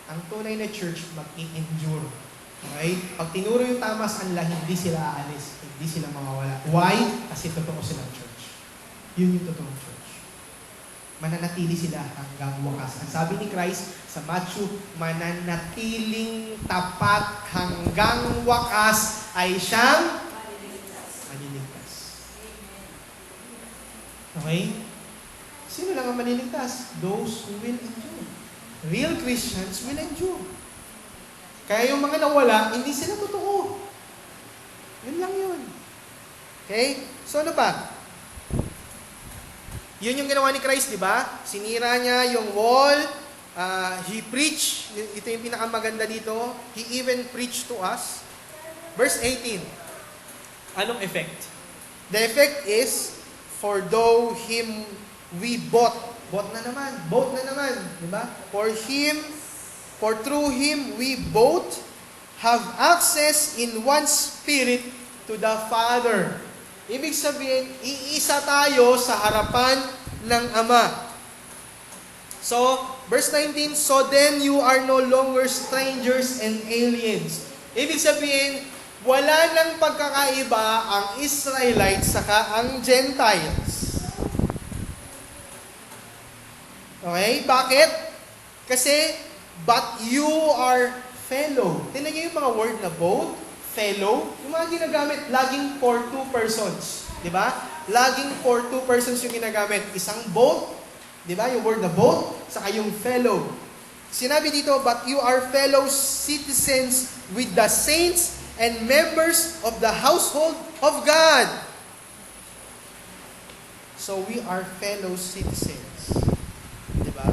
Ang tunay na church, mag-i-endure. Okay? Pag tinuro yung tama sa kanila, hindi sila aalis. Hindi sila mawawala. Why? Kasi totoo silang church. Yun yung totoong church. Mananatili sila hanggang wakas. Ang sabi ni Christ sa Matthew, mananatiling tapat hanggang wakas ay siyang maliligtas. Okay? Sino lang ang maliligtas? Those who will endure. Real Christians will endure. Kaya yung mga nawala, hindi sila totoo. Yun lang yun. Okay? So ano pa? Yun yung ginawa ni Christ, di ba? Sinira niya yung wall He preached, ito yung pinakamaganda dito, He even preached to us. Verse 18, anong effect? The effect is, for though Him we bought na naman, di ba? For through Him we both have access in one Spirit to the Father. Ibig sabihin, iisa tayo sa harapan ng Ama. So, verse 19, so then you are no longer strangers and aliens. Ibig sabihin, wala nang pagkakaiba ang Israelites saka ang Gentiles. Okay? Bakit? Kasi, but you are fellow. Tingnan niyo yung mga word na both, fellow, yung mga ginagamit, laging for two persons. Di ba? Laging for two persons yung ginagamit. Isang both, di ba? Yung word na both, saka yung fellow. Sinabi dito, but you are fellow citizens with the saints and members of the household of God. So we are fellow citizens. Di ba?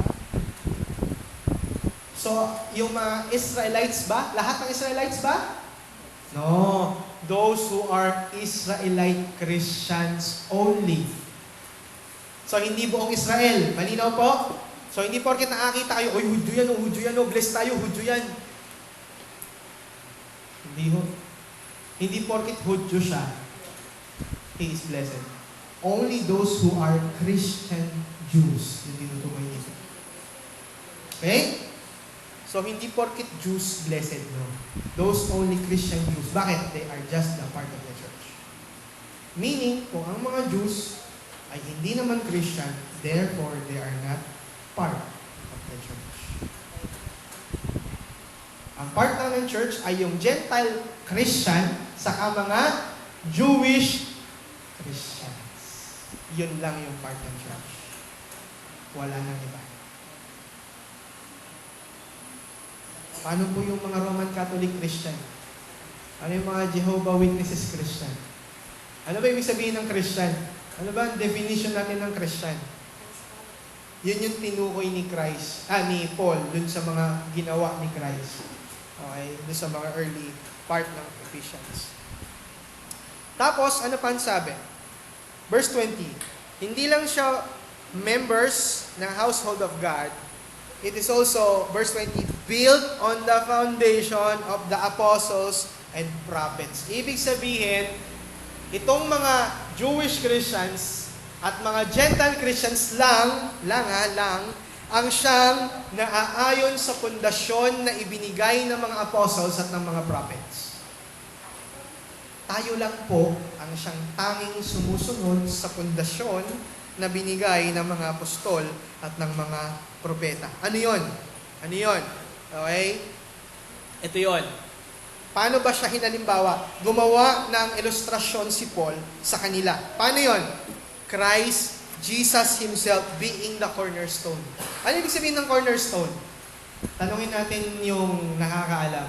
So, yung mga Israelites ba? Lahat ng Israelites ba? No. Those who are Israelite Christians only. So, hindi buong Israel. Malinaw po? So, hindi porket nakakita kayo, oy, Hudyo yan, bless tayo, Hudyo yan. Hindi ho. Hindi porket Hudyo siya, he is blessed. Only those who are Christian Jews, yung tinutukoy nito. Okay? So, hindi porket Jews blessed, no. Those only Christian Jews. Bakit? They are just a part of the church. Meaning, kung ang mga Jews ay hindi naman Christian, therefore, they are not part of the church. Ang part lang ng church ay yung Gentile Christian saka mga Jewish Christians. Yun lang yung part ng church. Wala nang iba. Paano po yung mga Roman Catholic Christian? Ano yung mga Jehovah Witnesses Christian? Ano ba ibig sabihin ng Christian? Ano ba ang definition natin ng Christian? Yun yung tinukoy ni ni Paul dun sa mga ginawa ni Christ. Okay? Dun sa mga early part ng Ephesians. Tapos, ano pa ang sabi? Verse 20, hindi lang siya members ng household of God, it is also, verse 20, built on the foundation of the apostles and prophets. Ibig sabihin, itong mga Jewish Christians at mga Gentile Christians lang ang siyang naaayon sa pundasyon na ibinigay ng mga apostles at ng mga prophets. Tayo lang po ang siyang tanging sumusunod sa pundasyon na binigay ng mga apostol at ng mga propeta. Ano yon? Okay? Ito yon. Paano ba siya hinalimbawa? Gumawa ng ilustrasyon si Paul sa kanila. Paano yon? Christ, Jesus Himself being the cornerstone. Ano ibig sabihin ng cornerstone? Tanungin natin yung nakakaalam.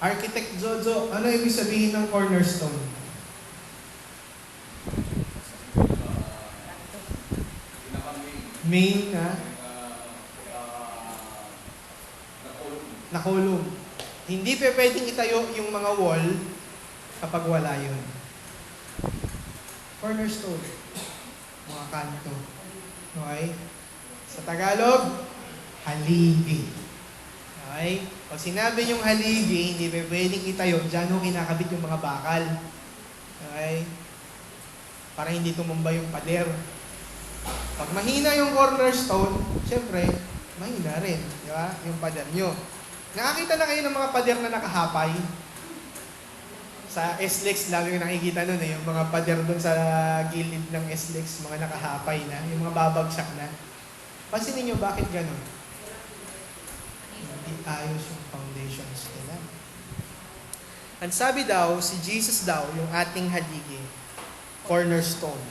Architect Jojo, ano ibig sabihin ng cornerstone? Main na column. Hindi pa pwedeng itayo yung mga wall kapag wala yun. Cornerstone. Mga kanto. Okay? Sa Tagalog, haligi. Okay? Pag sinabi yung haligi, hindi pa pwedeng itayo, dyan ho kinakabit yung mga bakal. Okay? Para hindi tumumba yung pader. Pag mahina yung cornerstone, syempre, mahina rin. Di ba? Yung pader nyo. Nakakita na kayo ng mga pader na nakahapay? Sa SLEX, lagi yung nakikita nun yung mga pader dun sa gilid ng SLEX, mga nakahapay na, yung mga babagsak na. Pansinin nyo, bakit ganun? Hindi ayos yung foundations nila. Ang sabi daw, si Jesus daw, yung ating haligi, cornerstone.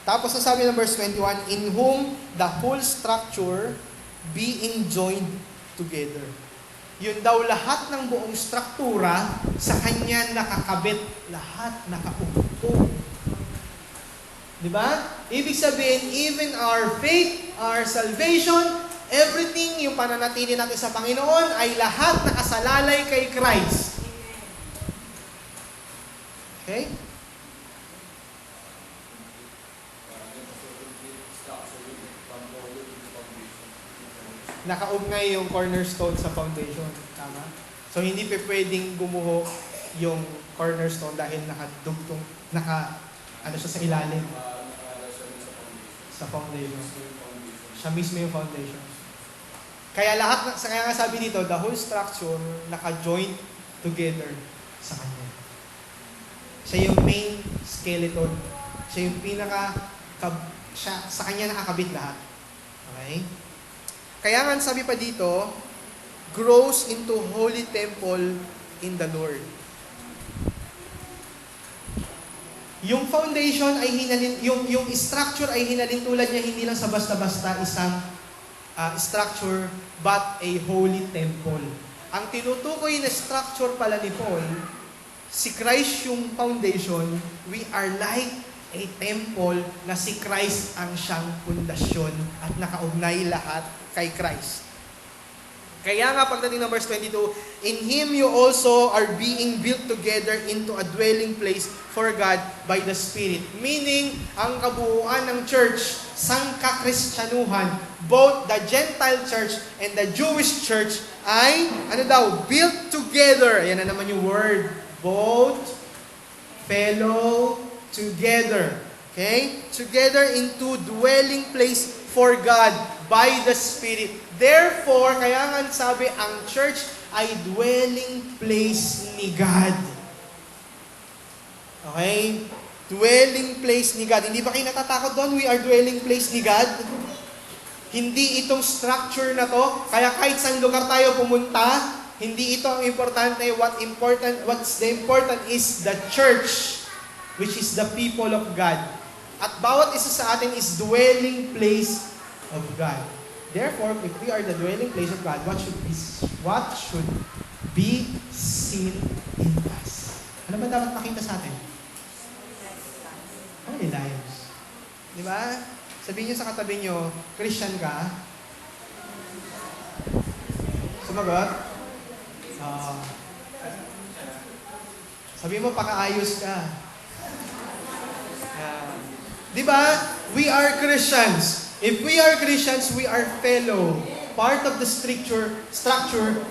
Tapos ang sabi ng verse 21, in whom the whole structure being joined together. Yun daw lahat ng buong struktura sa kanya nakakabit, lahat nakaugtong. Di ba? Ibig sabihin, even our faith, our salvation, everything, yung pananatili natin sa Panginoon, ay lahat nakasalalay kay Christ. Okay? Nakaugnay yung cornerstone sa foundation. Tama? So, hindi pa pwedeng gumuho yung cornerstone dahil ano siya sa ilalim. Sa foundation. Siya mismo yung foundation. Kaya kaya nga sabi dito, the whole structure naka-joint together sa kanya. Siya yung main skeleton. Siya yung sa kanya nakakabit lahat. Okay? Kaya nga sabi pa dito, grows into holy temple in the Lord. Yung foundation ay yung structure ay hinalin tulad niya hindi lang sa basta-basta isang structure but a holy temple. Ang tinutukoy na structure pala ni Paul, si Christ yung foundation, we are like a temple na si Christ ang siyang pundasyon at nakaugnay lahat kay Christ. Kaya nga pagdating ng verse 22, in Him you also are being built together into a dwelling place for God by the Spirit. Meaning, ang kabuuan ng church, sangka-Kristyanuhan, both the Gentile church and the Jewish church ay, built together. Ayan na naman yung word. Both, fellow, together. Okay? Together into dwelling place for God by the Spirit. Therefore, kaya nga sabi, ang church ay dwelling place ni God. Okay? Dwelling place ni God. Hindi ba kayo natatakot doon? We are dwelling place ni God. Hindi itong structure na to, kaya kahit saan lugar tayo pumunta, hindi ito ang importante. What's the important is the church, which is the people of God. At bawat isa sa atin is dwelling place of God. Therefore, if we are the dwelling place of God, what should be seen in us? Ano ba dapat makita sa atin? Holy lives. Di ba? Sabihin niyo sa katabi niyo, Christian ka? Sumagot? Sabihin mo, pakaayos ka. Di ba? We are Christians. If we are Christians, we are fellow. Part of the structure,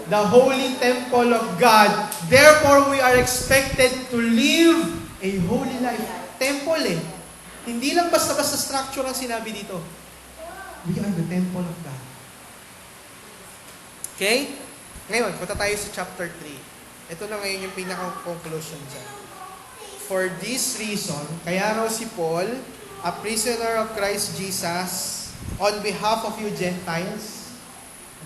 the holy temple of God. Therefore, we are expected to live a holy life. Temple Hindi lang basta-basta structure ang sinabi dito. We are the temple of God. Okay? Ngayon, punta tayo sa chapter 3. Ito na ngayon yung pinaka-conclusion dyan. For this reason, kaya raw si Paul, a prisoner of Christ Jesus, on behalf of you Gentiles,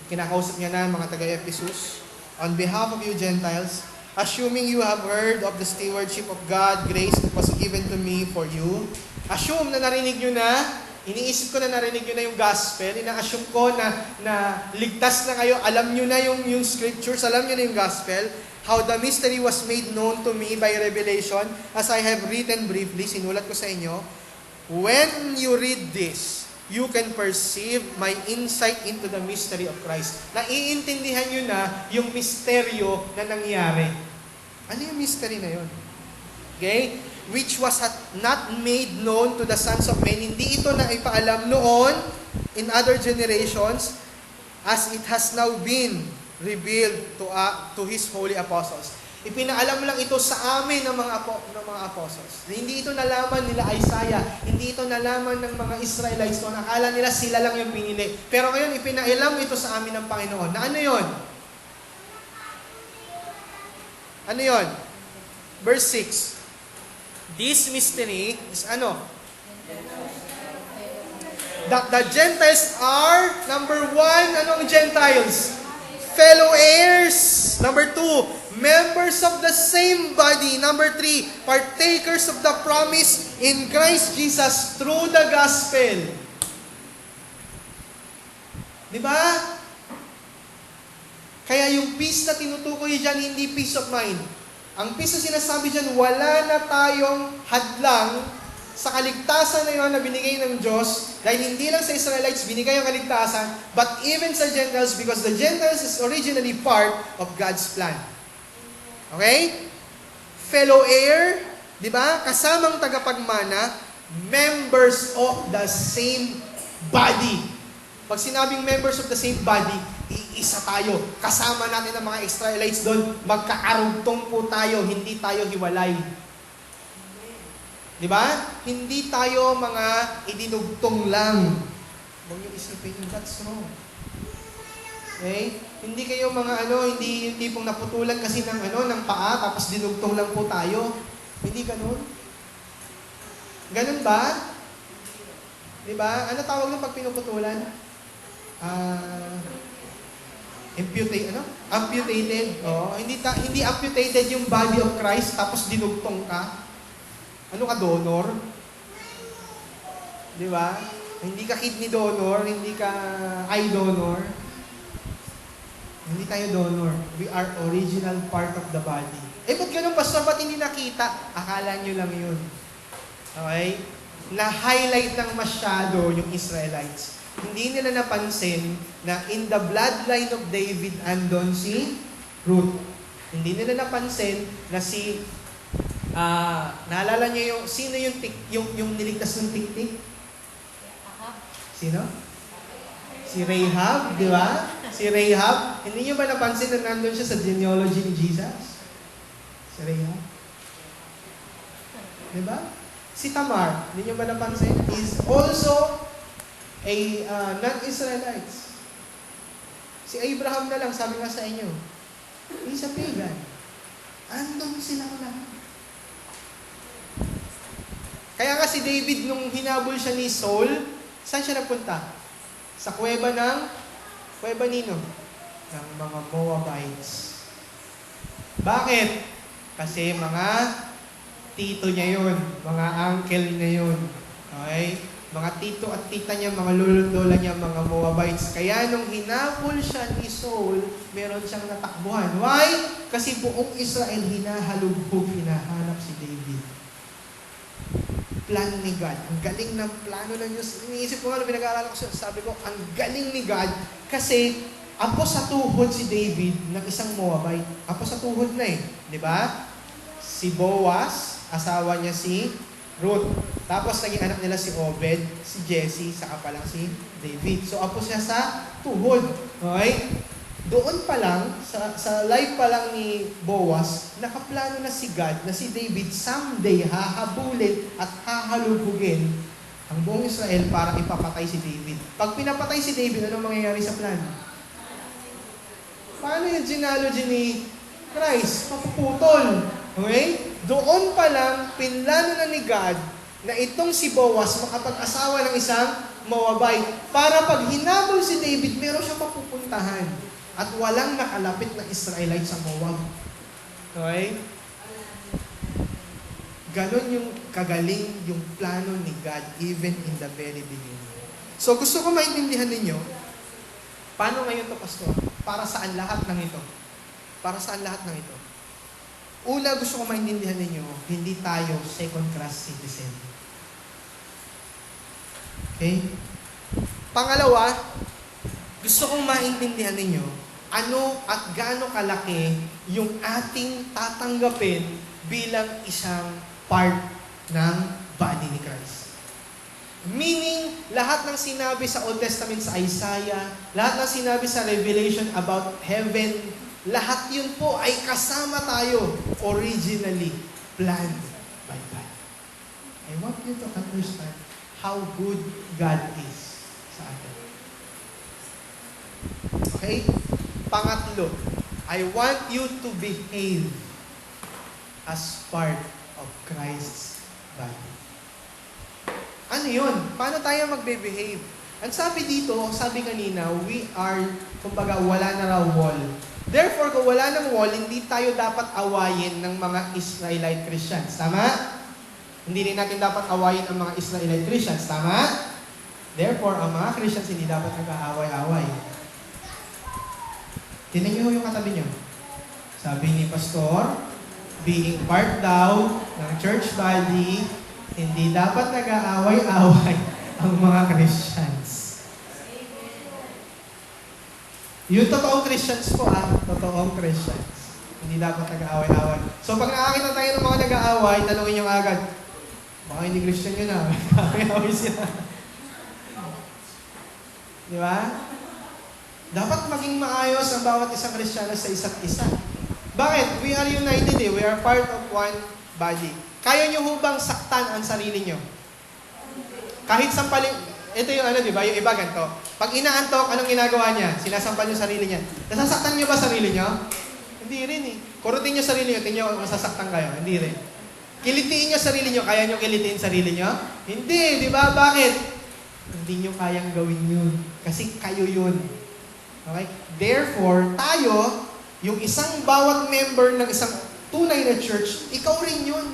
kinakausap niya na mga taga-Ephesus, on behalf of you Gentiles, assuming you have heard of the stewardship of God, grace that was given to me for you. Assume na narinig nyo na, iniisip ko na narinig nyo na yung gospel, ina-assume ko na ligtas na kayo, alam nyo na yung scriptures, alam nyo na yung gospel, how the mystery was made known to me by revelation, as I have written briefly, sinulat ko sa inyo. When you read this, you can perceive my insight into the mystery of Christ. Naiintindihan nyo na yung misteryo na nangyari. Ano yung mystery na yun? Okay? Which was not made known to the sons of men. Hindi ito na ipaalam noon in other generations as it has now been revealed to His holy apostles. Ipinaalam lang ito sa amin ng mga apostles. Hindi ito nalaman nila Isaiah, hindi ito nalaman ng mga Israelites noon. Akala nila sila lang yung pinili. Pero ngayon, ipinaalam ito sa amin ng Panginoon. Na ano yun? Ano yun? Verse 6. This mystery is ano? That the Gentiles are, number 1, anong Gentiles? Fellow heirs. Number 2, members of the same body. Number 3, partakers of the promise in Christ Jesus through the gospel. Di ba? Kaya yung peace na tinutukoy dyan, hindi peace of mind. Ang peace na sinasabi dyan, wala na tayong hadlang sa kaligtasan na yun na binigay ng Diyos, dahil hindi lang sa Israelites binigay ang kaligtasan, but even sa Gentiles, because the Gentiles is originally part of God's plan. Okay? Fellow heir, di ba? Kasamang tagapagmana, members of the same body. Pag sinabing members of the same body, iisa tayo. Kasama natin ang mga Israelites doon. Magkakarugtong po tayo, hindi tayo hiwalay. Di ba? Hindi tayo mga idinugtong lang. Huwag niyo isipin yung that's wrong. Okay? Hindi kayo mga hindi yung tipong naputulan kasi ng paa, tapos dinugtong lang po tayo. Hindi ganun. Ganun ba? Di ba? Ano tawag ng pag pinuputulan? Amputated. Oh, hindi amputated yung body of Christ tapos dinugtong ka. Ano ka, donor? Di ba? Hindi ka kidney donor, hindi ka eye donor. Hindi tayo donor. We are original part of the body. Ba't ganun, pastor? Ba't hindi nakita? Akala nyo lang yun. Okay? Na-highlight ng masyado yung Israelites. Hindi nila napansin na in the bloodline of David andon si Ruth. Hindi nila napansin na naalala niyo sino yung niligtas ng tiktik? Sino? Si Rahab, di ba? Si Rahab. Hindi niyo ba napansin na nandun siya sa genealogy ni Jesus? Si Rahab. Di ba? Si Tamar, hindi niyo ba napansin? Is also a non-Israelites. Si Abraham na lang, sabi nga sa inyo, he's a pagan. Andun silang lahat. Kaya nga si David, nung hinabol siya ni Saul, saan siya napunta? Sa kuweba nino? Ng mga Moabites. Bakit? Kasi mga tito niya yun, mga uncle niya yun. Okay? Mga tito at tita niya, mga lolo-lola niya, mga Moabites. Kaya nung hinabol siya ni Saul, meron siyang natakbuhan. Why? Kasi buong Israel hinahalubhog, hinahanap si David. Plan ni God. Ang galing ng plano ng Diyos. Iniisip ko nga, pinag-aaralan ko, sabi ko, ang galing ni God kasi apo sa tuhod si David ng isang Moabite. Apo sa tuhod na di ba? Si Boaz, asawa niya si Ruth. Tapos naging anak nila si Obed, si Jesse, saka pa lang si David. So apo siya sa tuhod. Okay? Doon pa lang, sa life pa lang ni Boaz, nakaplano na si God na si David someday hahabulin at hahalubugin ang buong Israel para ipapatay si David. Pag pinapatay si David, anong mangyayari sa plan? Paano yung genealogy ni Christ? Mapuputol. Okay? Doon pa lang, pinlano na ni God na itong si Boaz makapag-asawa ng isang Moabite para pag hinabol si David, meron siyang mapupuntahan. At walang nakalapit na Israelite sa Moab. Okay? Ganon yung kagaling yung plano ni God even in the very beginning. So gusto ko maintindihan ninyo, paano ngayon to, Pastor? Para saan lahat ng ito? Para saan lahat ng ito? Una, gusto ko maintindihan ninyo, hindi tayo second-class citizen. Okay? Pangalawa, gusto kong maintindihan ninyo, ano at gaano kalaki yung ating tatanggapin bilang isang part ng body ni Christ. Meaning, lahat ng sinabi sa Old Testament sa Isaiah, lahat ng sinabi sa Revelation about heaven, lahat yun po ay kasama tayo originally planned by God. I want you to understand how good God is sa atin. Okay? Pangatlo, I want you to behave as part of Christ's body. Ano yun? Paano tayo magbe-behave? Ang sabi dito, sabi kanina, we are, kumbaga, wala na raw wall. Therefore, kung wala ng wall, hindi tayo dapat awayin ng mga Israelite Christians. Tama? Hindi rin natin dapat awayin ang mga Israelite Christians. Tama? Therefore, ang mga Christians hindi dapat nag-aaway-away. Tingnan niyo yung katabi niyo. Sabi ni Pastor, being part daw ng church body Hindi dapat nag-aaway-away ang mga Christians. Yung totoong Christians po totoong Christians. Hindi dapat nag-aaway-away. So pag nakakita tayo ng mga nag-aaway, tanungin nyo agad, baka hindi Christian yun nag-aaway sila. Di ba? Dapat maging maayos ang bawat isang Kristiyano sa isa't isa. Bakit? We are united We are part of one body. Kaya nyo hubang saktan ang sarili nyo? Kahit sampalin, ito yung di ba? Yung iba ganito. Pag inaantok, anong ginagawa niya? Sinasampal yung sarili niya. Nasasaktan nyo ba sarili nyo? Hindi rin Kurutin nyo sarili nyo, tingnan nyo masasaktan kayo. Hindi rin. Kilitiin nyo sarili nyo, kaya nyo kilitiin sarili nyo? Hindi, di ba? Bakit? Hindi nyo kayang gawin yun. Kasi kayo yun. Okay? Therefore, tayo, yung isang bawat member ng isang tunay na church, ikaw rin yun.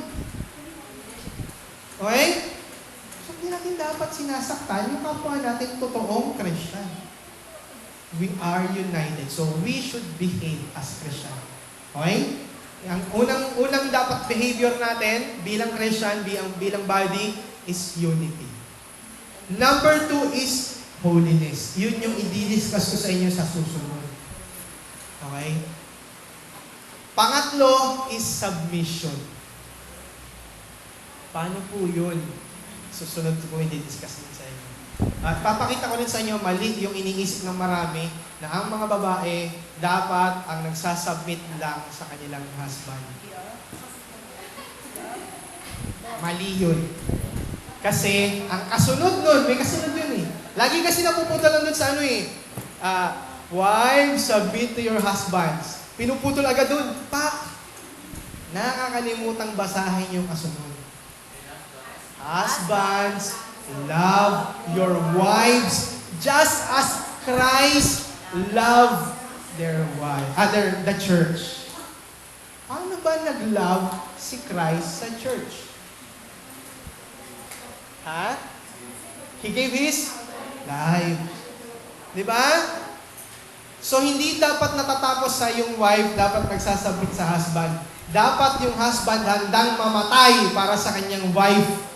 Okay? So, hindi natin dapat sinasaktan yung kapwa natin totoong Christian. We are united. So, we should behave as Christian. Okay? Ang unang dapat behavior natin bilang Christian, bilang body, is unity. Number 2 is holiness. Yun yung i-discuss ko sa inyo sa susunod. Okay? Pangatlo is submission. Paano po yun? Susunod ko i-discuss din sa inyo. At papakita ko rin sa inyo, mali yung iniisip ng marami na ang mga babae dapat ang nagsasubmit lang sa kanilang husband. Mali yun. Kasi, ang kasunod nun, may kasunod yun Lagi kasi napupunta lang dun sa wives, submit to your husbands. Pinuputol agad dun. Nakakalimutang basahin yung kasunod. Husbands, love your wives just as Christ loved the church. Paano ba nag-love si Christ sa church? He gave His life. Di ba? So, hindi dapat natatapos sa yung wife, dapat nagsasubmit sa husband. Dapat yung husband handang mamatay para sa kanyang wife.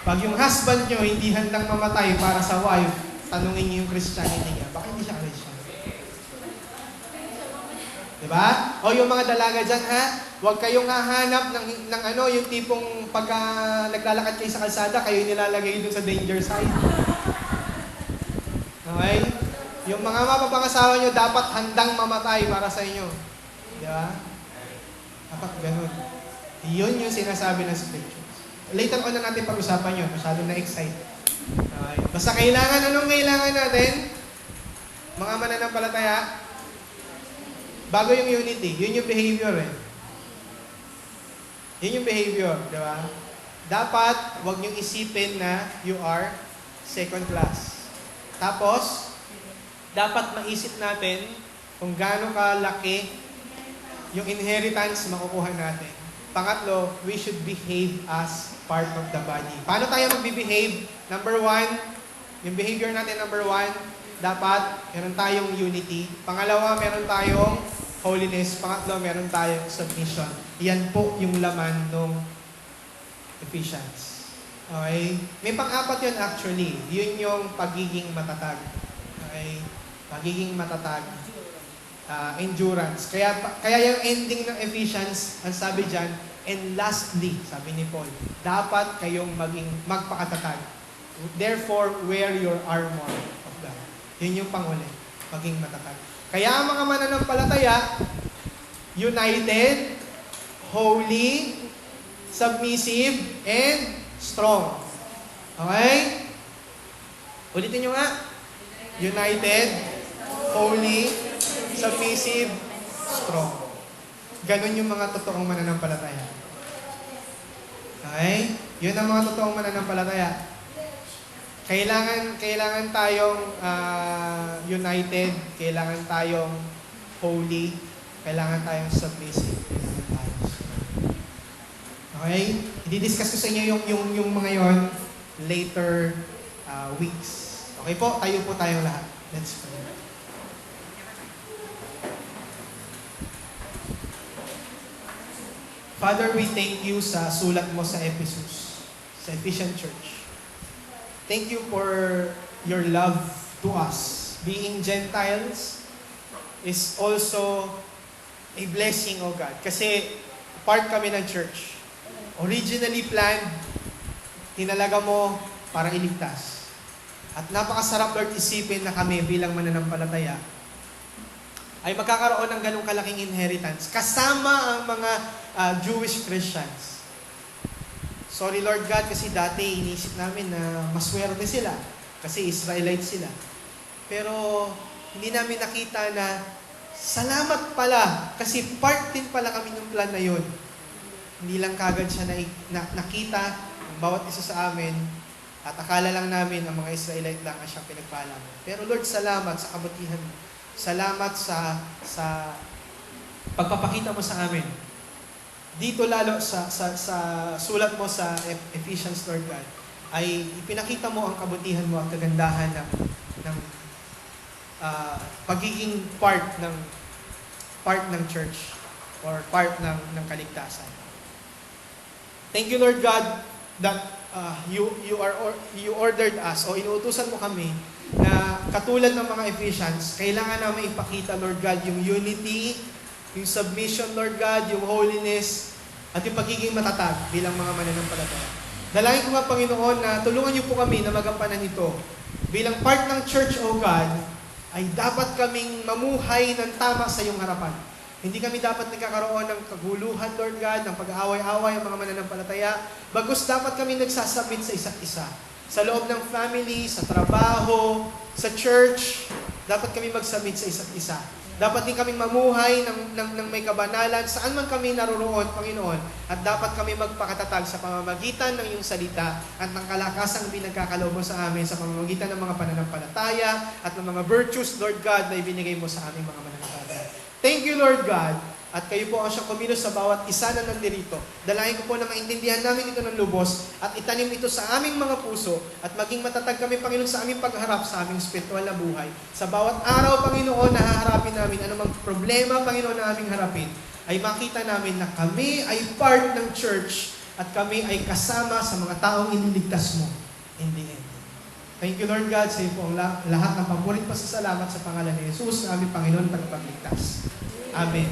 Pag yung husband nyo hindi handang mamatay para sa wife, tanungin niyo yung Christianity niya. Baka hindi siya Christian. Diba? O yung mga dalaga dyan, huwag kayong hahanap ng yung tipong pagka naglalakad kayo sa kalsada, kayo nilalagay dun sa danger side. Okay? Yung mga mapapangasawa nyo, dapat handang mamatay para sa inyo. Diba? Dapat ganun. Yun yung sinasabi ng scriptures. Later on na natin pag-usapan yun. Masyado na-excite. Okay? Basta anong kailangan natin? Mga mananampalataya, bago yung unity, yun yung behavior Yun yung behavior, di ba? Dapat, huwag niyong isipin na you are second class. Tapos, dapat maisip natin kung gaano kalaki yung inheritance makukuha natin. Pangatlo, we should behave as part of the body. Paano tayo mag-behave? Number 1, yung behavior natin number 1, dapat meron tayong unity. Pangalawa, meron tayong holiness. Pangatlo, meron tayong submission. Yan po yung laman ng Ephesians. Okay? May pang-apat yun actually. Yun yung pagiging matatag. Okay? Pagiging matatag. Endurance. Kaya yung ending ng Ephesians, ang sabi dyan, and lastly, sabi ni Paul, dapat kayong magpakatatag. Therefore, wear your armor of God. Yun yung panguli. Maging matatag. Kaya ang mga mananampalataya, united, holy, submissive, and strong. Okay? Ulitin nyo nga. United, holy, submissive, strong. Ganon yung mga totoong mananampalataya. Okay? Yun ang mga totoong mananampalataya. Kailangan tayong united, kailangan tayong holy, kailangan tayong submissive, kailangan tayong strong. Okay? I-discuss ko sa inyo yung mga yon later weeks. Okay po? Tayo po tayong lahat. Let's pray. Father, we thank you sa sulat mo sa Ephesus, sa Ephesian Church. Thank you for your love to us. Being Gentiles is also a blessing, O God. Kasi part kami ng church. Originally planned, tinalaga mo para iligtas. At napakasarap, Lord, isipin na kami bilang mananampalataya ay magkakaroon ng ganong kalaking inheritance kasama ang mga Jewish Christians. Sorry, Lord God, kasi dati inisip namin na maswerte sila kasi Israelite sila. Pero hindi namin nakita na salamat pala kasi part din pala kami ng plan na yun. Hindi lang kagad siya nakita ng bawat isa sa amin at akala lang namin ang mga Israelite lang ang siyang pinagpala mo. Pero Lord, salamat sa kabutihan mo. Salamat sa pagpapakita mo sa amin. Dito lalo sa sulat mo sa Ephesians, Lord God, ay ipinakita mo ang kabutihan mo at kagandahan ng pagiging part ng church or part ng kaligtasan. Thank you, Lord God, that you ordered us o inuutusan mo kami na katulad ng mga Ephesians, kailangan namin ipakita, Lord God, yung unity, yung submission, Lord God, yung holiness, at yung pagiging matatag bilang mga mananampalataya. Dalangin ko nga, Panginoon, na tulungan niyo po kami na magampanan ito. Bilang part ng church, O God, ay dapat kaming mamuhay ng tama sa iyong harapan. Hindi kami dapat nagkakaroon ng kaguluhan, Lord God, ng pag-aaway-away ang mga mananampalataya. Bagkus dapat kami nagsasubmit sa isa't isa. Sa loob ng family, sa trabaho, sa church, dapat kami mag-submit sa isa't isa. Dapat din kaming mamuhay ng may kabanalan saan man kami naroroon, Panginoon. At dapat kami magpakatatag sa pamamagitan ng iyong salita at ng kalakasang binagkakaloob mo sa amin sa pamamagitan ng mga pananampalataya at ng mga virtues, Lord God, na ibinigay mo sa aming mga mananampalataya. Thank you, Lord God. At kayo po ang siyang kumilos sa bawat isa na nandirito. Dalangin ko po na maintindihan namin ito ng lubos at itanim ito sa aming mga puso at maging matatag kami, Panginoon, sa aming pagharap sa aming spiritual na buhay. Sa bawat araw, Panginoon, na haharapin namin, anumang problema, Panginoon, na aming harapin, ay makita namin na kami ay part ng church at kami ay kasama sa mga taong iniligtas mo in the end. Thank you, Lord God, sa iyo po ang lahat ng paborit pasasalamat sa pangalan ni Jesus na aming Panginoon at tagapagligtas. Amen.